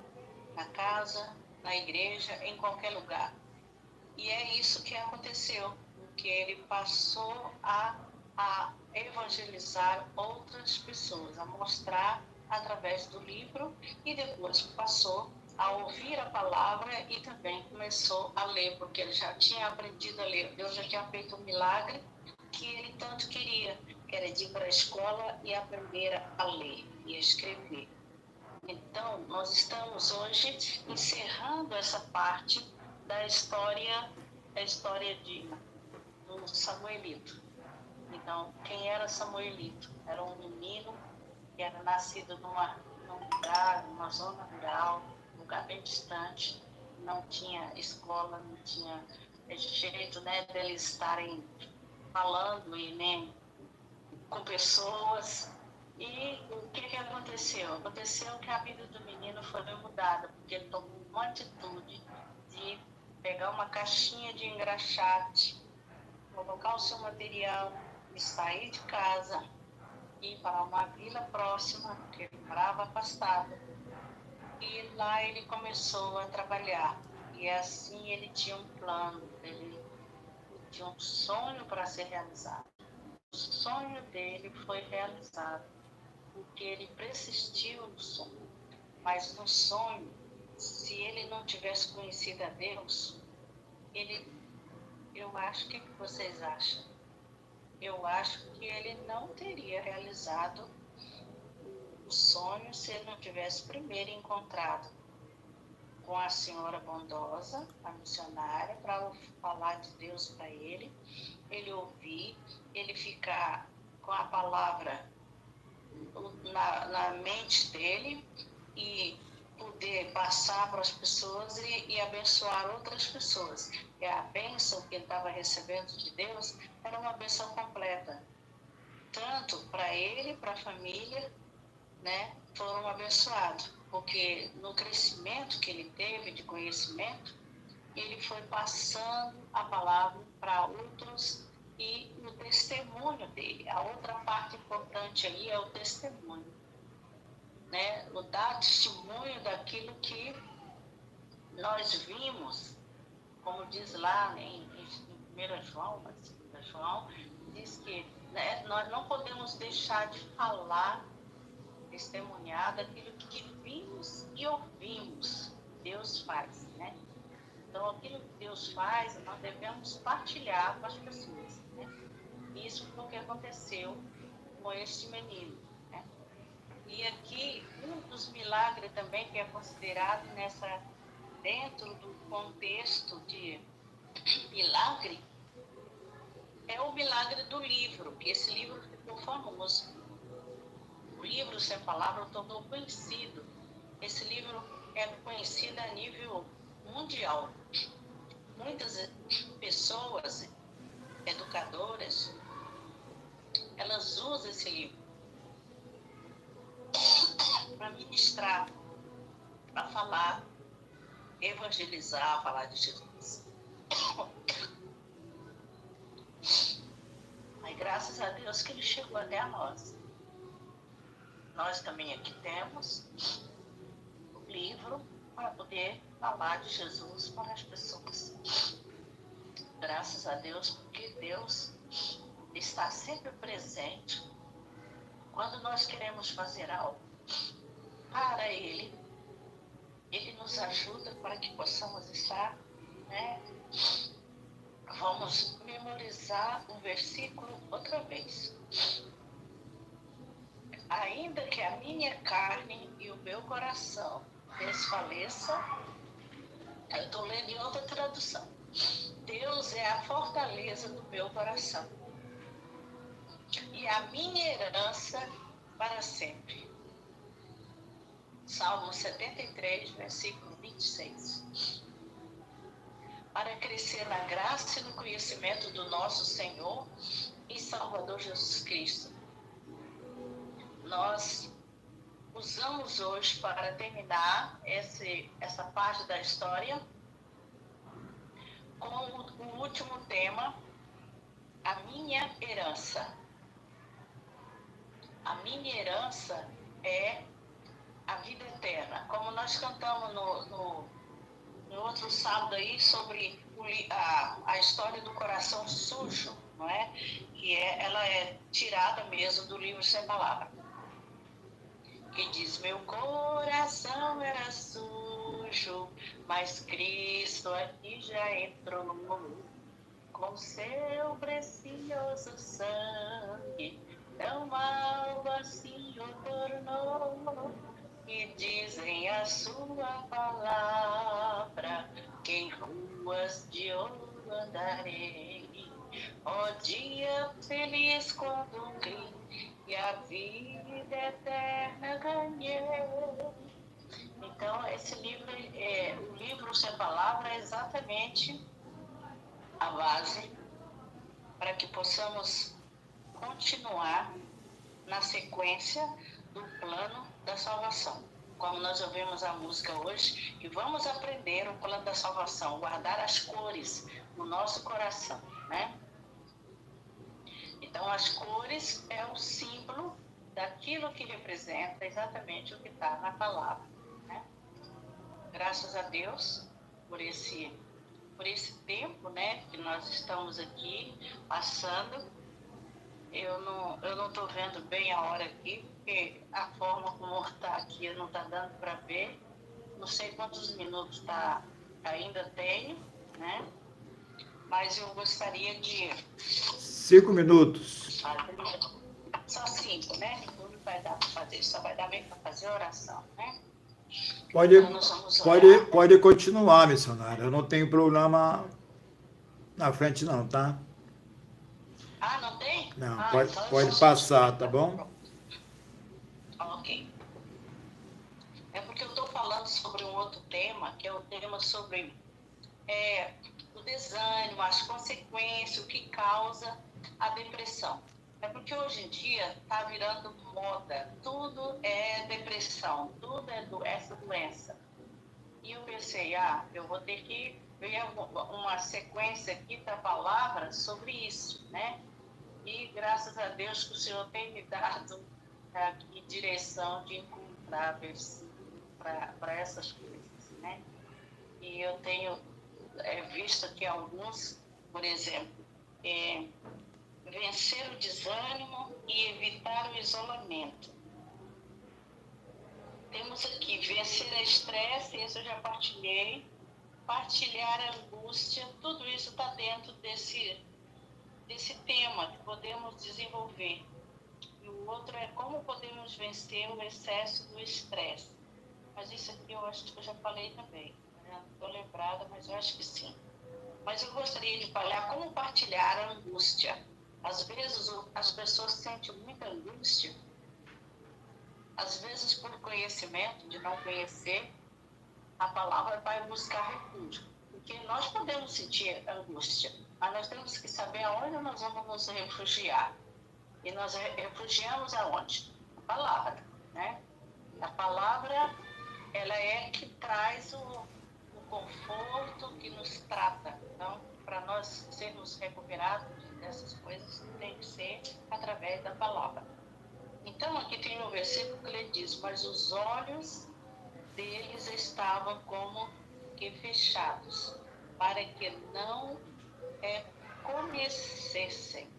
na casa, na igreja, em qualquer lugar. E é isso que aconteceu, que ele passou a evangelizar outras pessoas, a mostrar através do livro, e depois passou a ouvir a palavra e também começou a ler, porque ele já tinha aprendido a ler. Deus já tinha feito um milagre que ele tanto queria, que era de ir para a escola e aprender a ler e a escrever. Então, nós estamos hoje encerrando essa parte da história do Samuelito. Então, quem era Samuelito? Era um menino que era nascido num lugar, numa zona rural, um lugar bem distante, não tinha escola, não tinha jeito, né, deles estarem falando e nem com pessoas. E o que aconteceu? Aconteceu que a vida do menino foi mudada, porque ele tomou uma atitude de pegar uma caixinha de engraxate, colocar o seu material e sair de casa e ir para uma vila próxima, que ele morava afastado. E lá ele começou a trabalhar. E assim ele tinha um plano, ele tinha um sonho para ser realizado. O sonho dele foi realizado, porque ele persistiu no sonho. Mas no sonho, se ele não tivesse conhecido a Deus, eu acho, o que vocês acham? Eu acho que ele não teria realizado o sonho se ele não tivesse primeiro encontrado com a senhora bondosa, a missionária, para falar de Deus para ele ouvir, ele ficar com a palavra na mente dele e poder passar para as pessoas e abençoar outras pessoas. E a bênção que ele estava recebendo de Deus era uma bênção completa, tanto para ele, para a família, né, foram abençoados, porque no crescimento que ele teve de conhecimento, ele foi passando a palavra para outros, e o testemunho dele, a outra parte importante aí é o testemunho, né? O dar testemunho daquilo que nós vimos, como diz lá em 1 João, diz que, né, nós não podemos deixar de falar, testemunhar daquilo que vimos e ouvimos. Deus faz, né? Então, aquilo que Deus faz, nós devemos partilhar com as pessoas, né? Isso foi o que aconteceu com este menino, né? E aqui, um dos milagres também que é considerado dentro do contexto de milagre, é o milagre do livro, que esse livro ficou famoso. O livro Sem Palavra tornou conhecido. Esse livro é conhecido a nível mundial. Muitas pessoas educadoras, elas usam esse livro para ministrar, para falar, evangelizar, falar de Jesus. Mas graças a Deus que ele chegou até a nós. nós também aqui temos o livro para poder falar de Jesus para as pessoas. Graças a Deus, porque Deus está sempre presente quando nós queremos fazer algo para Ele. Ele nos ajuda para que possamos estar, né? Vamos memorizar o versículo outra vez. Ainda que a minha carne e o meu coração desfaleça, eu estou lendo em outra tradução. Deus é a fortaleza do meu coração e a minha herança para sempre. Salmo 73, versículo 26. Para crescer na graça e no conhecimento do nosso Senhor e Salvador Jesus Cristo. Nós usamos hoje para terminar essa parte da história com o último tema, a minha herança. A minha herança é a vida eterna. Como nós cantamos no outro sábado aí sobre a história do coração sujo, não é? Que ela é tirada mesmo do livro Sem Palavra. Que diz, meu coração era sujo, mas Cristo aqui já entrou com seu precioso sangue, tão alvo assim o tornou. E dizem a sua palavra, que em ruas de ouro andarei. Ó dia feliz quando vi e a vida eterna ganhei. Então, esse livro, o livro Sem Palavra é exatamente a base para que possamos continuar na sequência do plano da salvação. Como nós ouvimos a música hoje, e vamos aprender o plano da salvação, guardar as cores no nosso coração, né? Então, as cores é o símbolo daquilo que representa exatamente o que está na palavra, né? Graças a Deus por esse tempo, né, que nós estamos aqui passando. Eu não estou vendo bem a hora aqui, porque a forma como está aqui não está dando para ver. Não sei quantos minutos ainda tenho, né? Mas eu gostaria de... 5 minutos. Só 5, né? Não vai dar para fazer, só vai dar bem para fazer oração, né? Pode continuar, missionária. Eu não tenho problema na frente não, tá? Ah, não tem? Não, Então pode passar, tá bom? Ok. É porque eu estou falando sobre um outro tema, que é o tema sobre o desânimo, as consequências, o que causa a depressão. É porque hoje em dia está virando moda, tudo é depressão, tudo é essa doença. E eu pensei, eu vou ter que ver uma sequência aqui da palavra sobre isso, né? E graças a Deus que o Senhor tem me dado aqui direção de encontrar versículos para essas coisas, né? E eu tenho visto aqui alguns, por exemplo, vencer o desânimo e evitar o isolamento. Temos aqui vencer a estresse, isso eu já partilhei, partilhar a angústia, tudo isso está dentro desse tema que podemos desenvolver. E o outro é como podemos vencer o excesso do estresse. Mas isso aqui eu acho que eu já falei também. Não estou lembrada, mas eu acho que sim. Mas eu gostaria de falar como partilhar a angústia. Às vezes as pessoas sentem muita angústia, às vezes por conhecimento, de não conhecer, a palavra vai buscar refúgio. Porque nós podemos sentir angústia, mas nós temos que saber aonde nós vamos nos refugiar. E nós refugiamos aonde? A palavra, né? A palavra, ela é que traz o conforto, que nos trata. Então, para nós sermos recuperados dessas coisas, tem que ser através da palavra. Então, aqui tem um versículo que ele diz: mas os olhos deles estavam como que fechados, para que não conhecessem.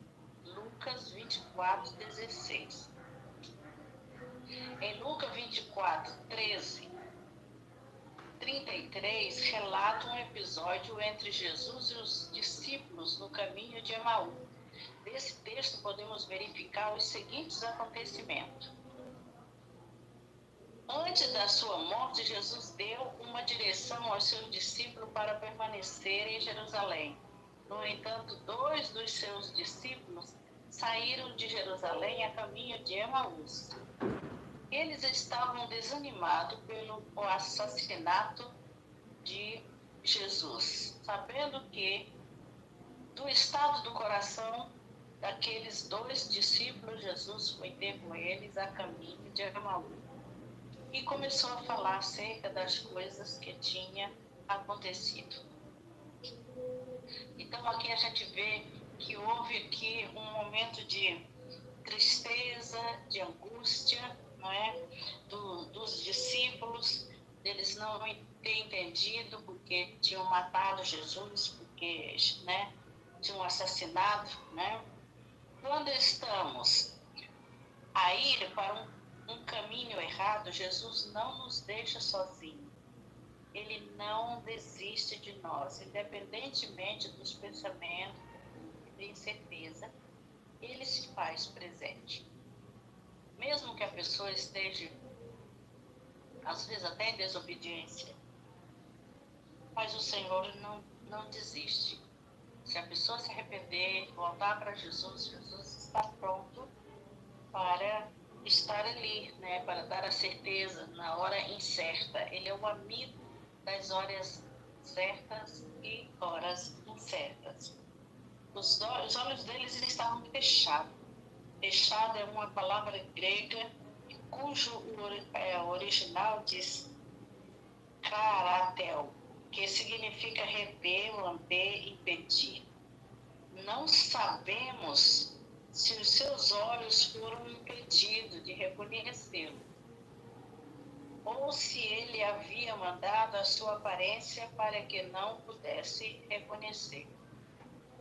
Lucas 24:16. Em Lucas 24:13-33, relata um episódio entre Jesus e os discípulos no caminho de Emaú. Nesse texto podemos verificar os seguintes acontecimentos. Antes da sua morte, Jesus deu uma direção aos seus discípulos para permanecer em Jerusalém. No entanto, 2 dos seus discípulos saíram de Jerusalém a caminho de Emaús. Eles estavam desanimados pelo assassinato de Jesus, sabendo que do estado do coração daqueles 2 discípulos, Jesus foi ter com eles a caminho de Emaús e começou a falar acerca das coisas que tinha acontecido. Então aqui a gente vê que houve aqui um momento de tristeza, de angústia, não é? Dos discípulos, eles não terem entendido porque tinham matado Jesus, porque, né, tinham assassinado, né? Quando estamos a ir para um caminho errado, Jesus não nos deixa sozinhos. Ele não desiste de nós, independentemente dos pensamentos de incerteza, ele se faz presente. Mesmo que a pessoa esteja, às vezes até em desobediência, mas o Senhor não desiste. Se a pessoa se arrepender, voltar para Jesus, Jesus está pronto para estar ali, né, para dar a certeza na hora incerta. Ele é o amigo das horas certas e horas incertas. Os olhos deles estavam fechados. Fechado é uma palavra grega cujo original diz karatel, que significa reter, lamber, impedir. Não sabemos se os seus olhos foram impedidos de reconhecê-lo, ou se ele havia mandado a sua aparência para que não pudesse reconhecer.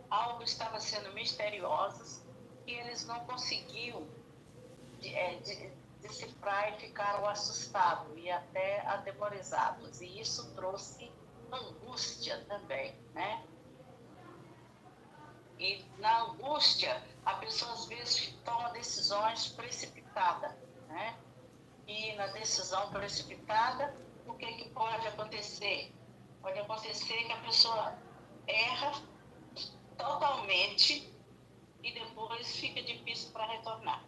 Algo estava sendo misterioso e eles não conseguiam decifrar e ficaram assustados e até atemorizados. E isso trouxe angústia também, né? E na angústia, a pessoa às vezes toma decisões precipitadas, né? E na decisão precipitada, o que pode acontecer? Pode acontecer que a pessoa erra totalmente e depois fica difícil para retornar.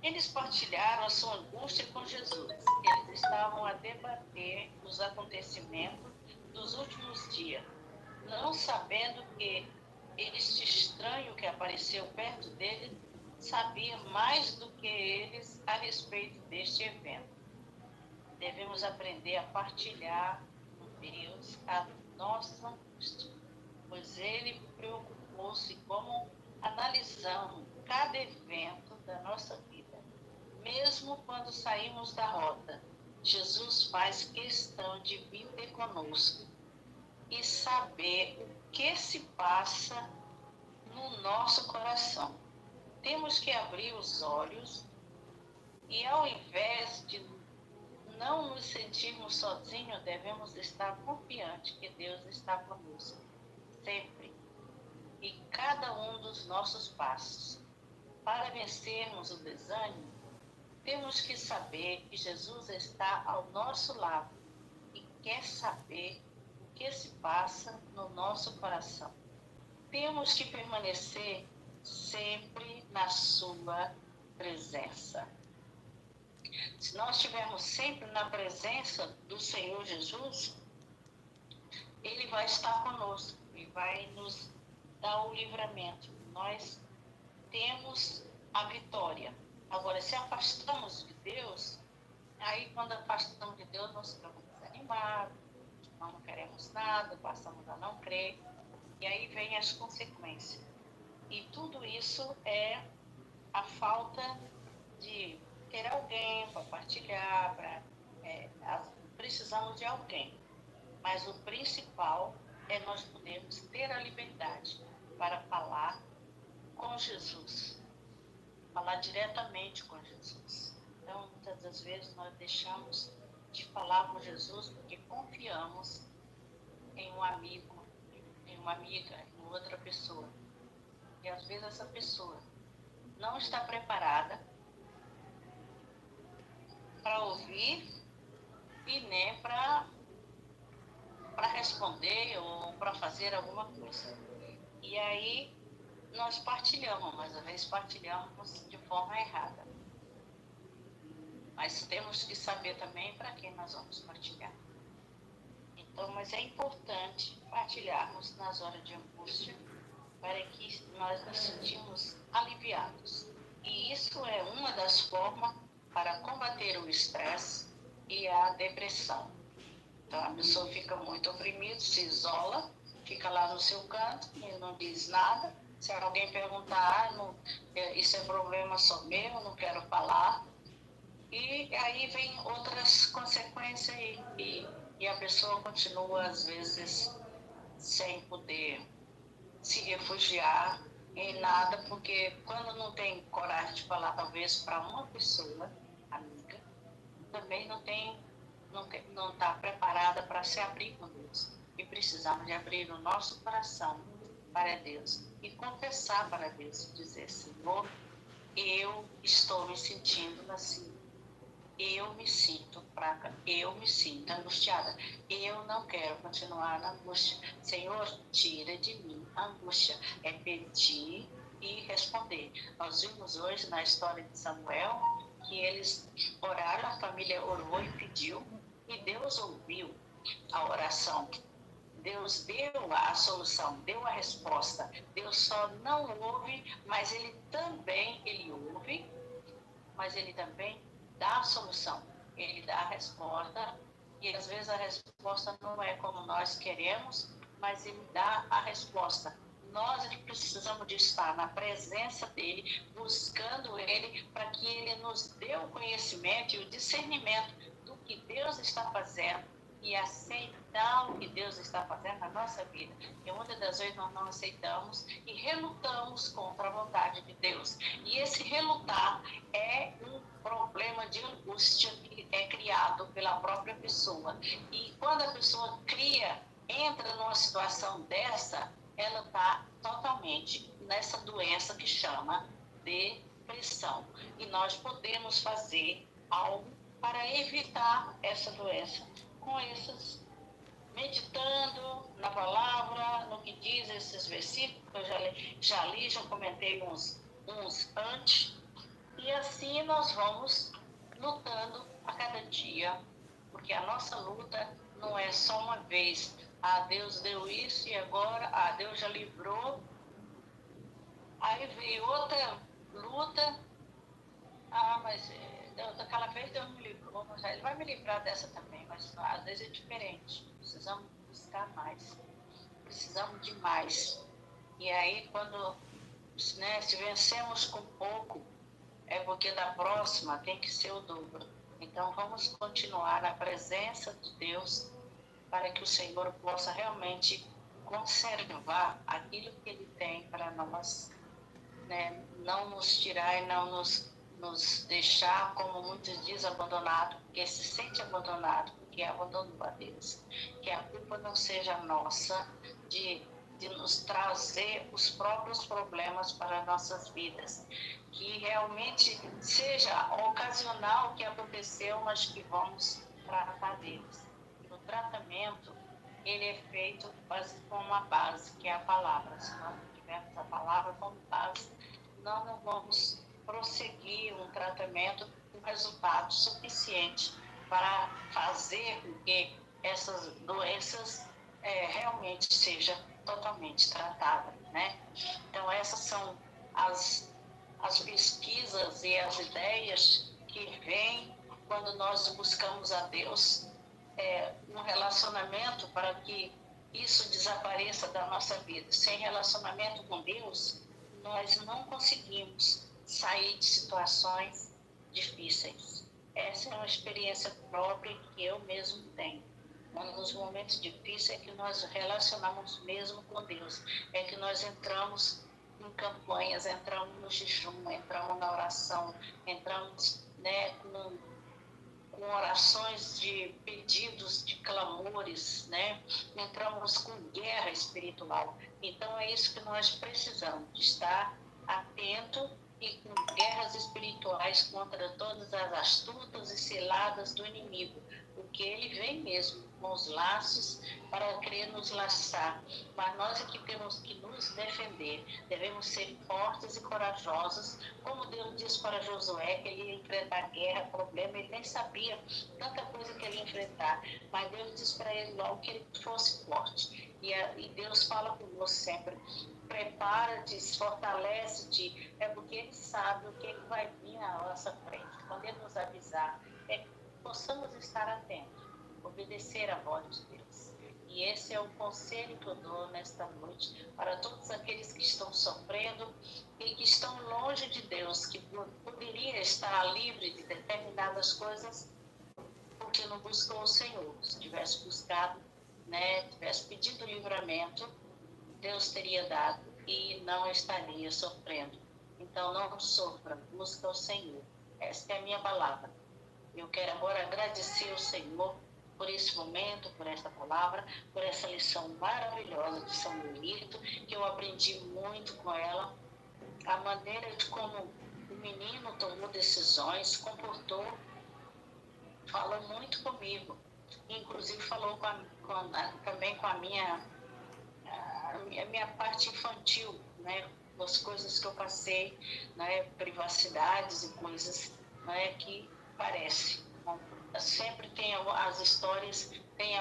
Eles partilharam a sua angústia com Jesus. Eles estavam a debater os acontecimentos dos últimos dias, não sabendo que este estranho que apareceu perto deles sabia mais do que eles a respeito deste evento. Devemos aprender a partilhar com Deus a nossa angústia, pois Ele preocupou-se como analisamos cada evento da nossa vida. Mesmo quando saímos da rota, Jesus faz questão de vir ter conosco e saber o que se passa no nosso coração. Temos que abrir os olhos e, ao invés de não nos sentirmos sozinhos, devemos estar confiantes que Deus está conosco, sempre, e cada um dos nossos passos. Para vencermos o desânimo, temos que saber que Jesus está ao nosso lado e quer saber o que se passa no nosso coração. Temos que permanecer sempre na sua presença. Se nós estivermos sempre na presença do Senhor Jesus, Ele vai estar conosco e vai nos dar o livramento. Nós temos a vitória. Agora, se afastamos de Deus, aí quando afastamos de Deus, nós ficamos desanimados, nós não queremos nada, passamos a não crer, e aí vem as consequências. E tudo isso é a falta de ter alguém para partilhar, precisamos de alguém. Mas o principal é nós podermos ter a liberdade para falar com Jesus, falar diretamente com Jesus. Então, muitas das vezes nós deixamos de falar com Jesus porque confiamos em um amigo, em uma amiga, em outra pessoa. E às vezes essa pessoa não está preparada para ouvir e nem para responder ou para fazer alguma coisa. E aí nós partilhamos, mas às vezes partilhamos de forma errada. Mas temos que saber também para quem nós vamos partilhar. Então, mas é importante partilharmos nas horas de angústia para que nós nos sentimos aliviados. E isso é uma das formas para combater o estresse e a depressão. Então, a pessoa fica muito oprimida, se isola, fica lá no seu canto e não diz nada. Se alguém perguntar, isso é problema só meu, não quero falar. E aí vem outras consequências e a pessoa continua, às vezes, sem poder se refugiar em nada, porque quando não tem coragem de falar, talvez, para uma pessoa, amiga, também não está preparada para se abrir com Deus. E precisamos de abrir o nosso coração para Deus e confessar para Deus, dizer: Senhor, eu estou me sentindo assim, eu me sinto fraca, eu me sinto angustiada, eu não quero continuar na angústia. Senhor, tira de mim a angústia. É pedir e responder. Nós vimos hoje na história de Samuel que eles oraram, a família orou e pediu, e Deus ouviu a oração. Deus deu a solução, deu a resposta. Deus só não ouve, mas Ele ouve, mas Ele também dá a solução. Ele dá a resposta, e às vezes a resposta não é como nós queremos, mas Ele dá a resposta. Nós precisamos de estar na presença dEle, buscando Ele, para que Ele nos dê o conhecimento e o discernimento do que Deus está fazendo e aceitar o que Deus está fazendo na nossa vida. E muitas das vezes nós não aceitamos e relutamos contra a vontade de Deus. E esse relutar é um problema de angústia que é criado pela própria pessoa. E quando a pessoa entra numa situação dessa, ela está totalmente nessa doença que chama depressão. E nós podemos fazer algo para evitar essa doença com esses, meditando na palavra, no que diz esses versículos, que eu já comentei uns antes, e assim nós vamos lutando a cada dia, porque a nossa luta não é só uma vez. Deus deu isso e agora, Deus já livrou. Aí veio outra luta. Mas daquela vez Deus me livrou, mas Ele vai me livrar dessa também, mas às vezes é diferente. Precisamos buscar mais. Precisamos de mais. E aí, quando, se vencemos com pouco, é porque da próxima tem que ser o dobro. Então, vamos continuar na presença de Deus para que o Senhor possa realmente conservar aquilo que Ele tem para nós, né? Não nos tirar e não nos deixar, como muitos dizem, abandonado, porque se sente abandonado, porque abandonou a Deus. Que a culpa não seja nossa de nos trazer os próprios problemas para nossas vidas. Que realmente seja ocasional o que aconteceu, mas que vamos tratar deles. E o tratamento, ele é feito com uma base, que é a palavra. Se nós não tivermos a palavra como base, nós não vamos prosseguir um tratamento com resultado suficiente para fazer com que essas doenças realmente sejam totalmente tratadas, né? Então, essas são as pesquisas e as ideias que vêm quando nós buscamos a Deus, um relacionamento para que isso desapareça da nossa vida. Sem relacionamento com Deus, nós não conseguimos sair de situações difíceis. Essa é uma experiência própria que eu mesmo tenho. Um dos momentos difíceis é que nós relacionamos mesmo com Deus, é que nós entramos em campanhas, entramos no jejum, entramos na oração, entramos, né, com orações de pedidos, de clamores, né? Entramos com guerra espiritual. Então é isso que nós precisamos, de estar atento e com guerras espirituais contra todas as astutas e ciladas do inimigo, porque ele vem mesmo com os laços para querer nos laçar, mas nós é que temos que nos defender, devemos ser fortes e corajosos, como Deus disse para Josué, que ele ia enfrentar guerra, problema, ele nem sabia tanta coisa que ele ia enfrentar, mas Deus disse para ele logo que ele fosse forte, e Deus fala conosco sempre, prepara-te, fortalece-te, é porque ele sabe o que ele vai vir à nossa frente, quando ele nos avisar, é que possamos estar atentos, obedecer à voz de Deus. E esse é o conselho que eu dou nesta noite para todos aqueles que estão sofrendo e que estão longe de Deus, que poderia estar livre de determinadas coisas porque não buscou o Senhor. Se tivesse buscado, né, tivesse pedido livramento, Deus teria dado e não estaria sofrendo. Então não sofra, busca o Senhor. Esta é a minha palavra. Eu quero agora agradecer ao Senhor por esse momento, por esta palavra, por essa lição maravilhosa de São Benito, que eu aprendi muito com ela, a maneira de como o menino tomou decisões, se comportou, falou muito comigo, inclusive falou também com a minha parte infantil, né, as coisas que eu passei, né, privacidades e coisas, né, que parece. Sempre tem as histórias, tem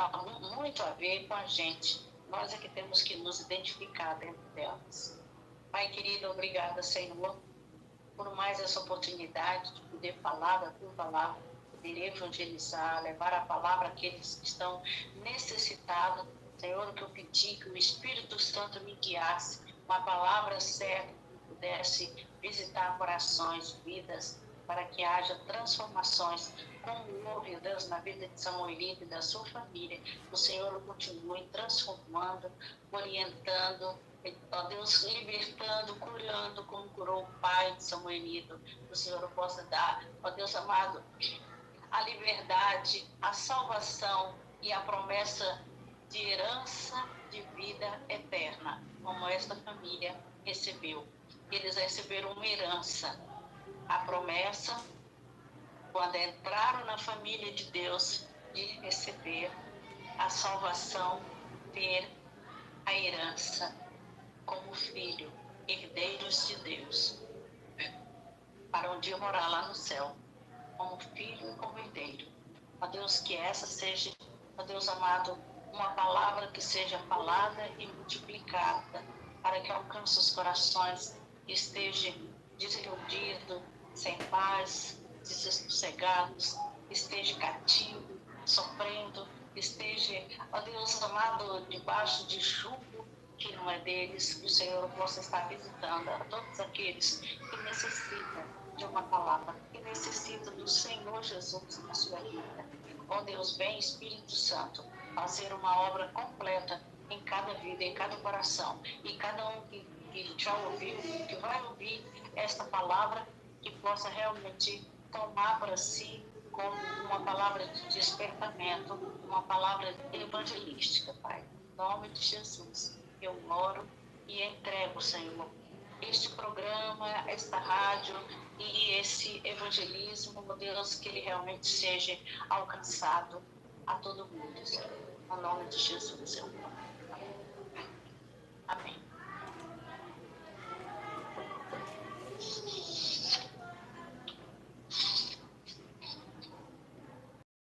muito a ver com a gente. Nós é que temos que nos identificar dentro delas. Pai querido, obrigada, Senhor, por mais essa oportunidade de poder falar da tua palavra, poder evangelizar, levar a palavra àqueles que estão necessitados. Senhor, que eu pedi que o Espírito Santo me guiasse, uma palavra certa, que pudesse visitar corações, vidas, para que haja transformações, como houve, Deus, na vida de Samuelito e da sua família. O Senhor continue transformando, orientando, ó Deus, libertando, curando, como curou o pai de Samuelito. O Senhor possa dar, ó Deus amado, a liberdade, a salvação e a promessa de herança de vida eterna, como esta família recebeu. Eles receberam uma herança, a promessa, quando entraram na família de Deus, de receber a salvação, ter a herança como filho, herdeiros de Deus, para um dia morar lá no céu, como filho e como herdeiro. Ó Deus, que essa seja, ó Deus amado, uma palavra que seja falada e multiplicada, para que alcance os corações que estejam desiludidos, sem paz, desessocegados, esteja cativo, sofrendo, esteja, ó Deus amado, debaixo de jugo que não é deles, que o Senhor possa estar visitando a todos aqueles que necessitam de uma palavra, que necessitam do Senhor Jesus na sua vida. Ó Deus, vem Espírito Santo, fazer uma obra completa em cada vida, em cada coração, e cada um que já ouviu, que vai ouvir esta palavra, que possa realmente tomar para si como uma palavra de despertamento, uma palavra evangelística, Pai. Em nome de Jesus, eu oro e entrego, Senhor, este programa, esta rádio e esse evangelismo, meu Deus, que ele realmente seja alcançado a todo mundo, Senhor. Em nome de Jesus, eu oro. Amém.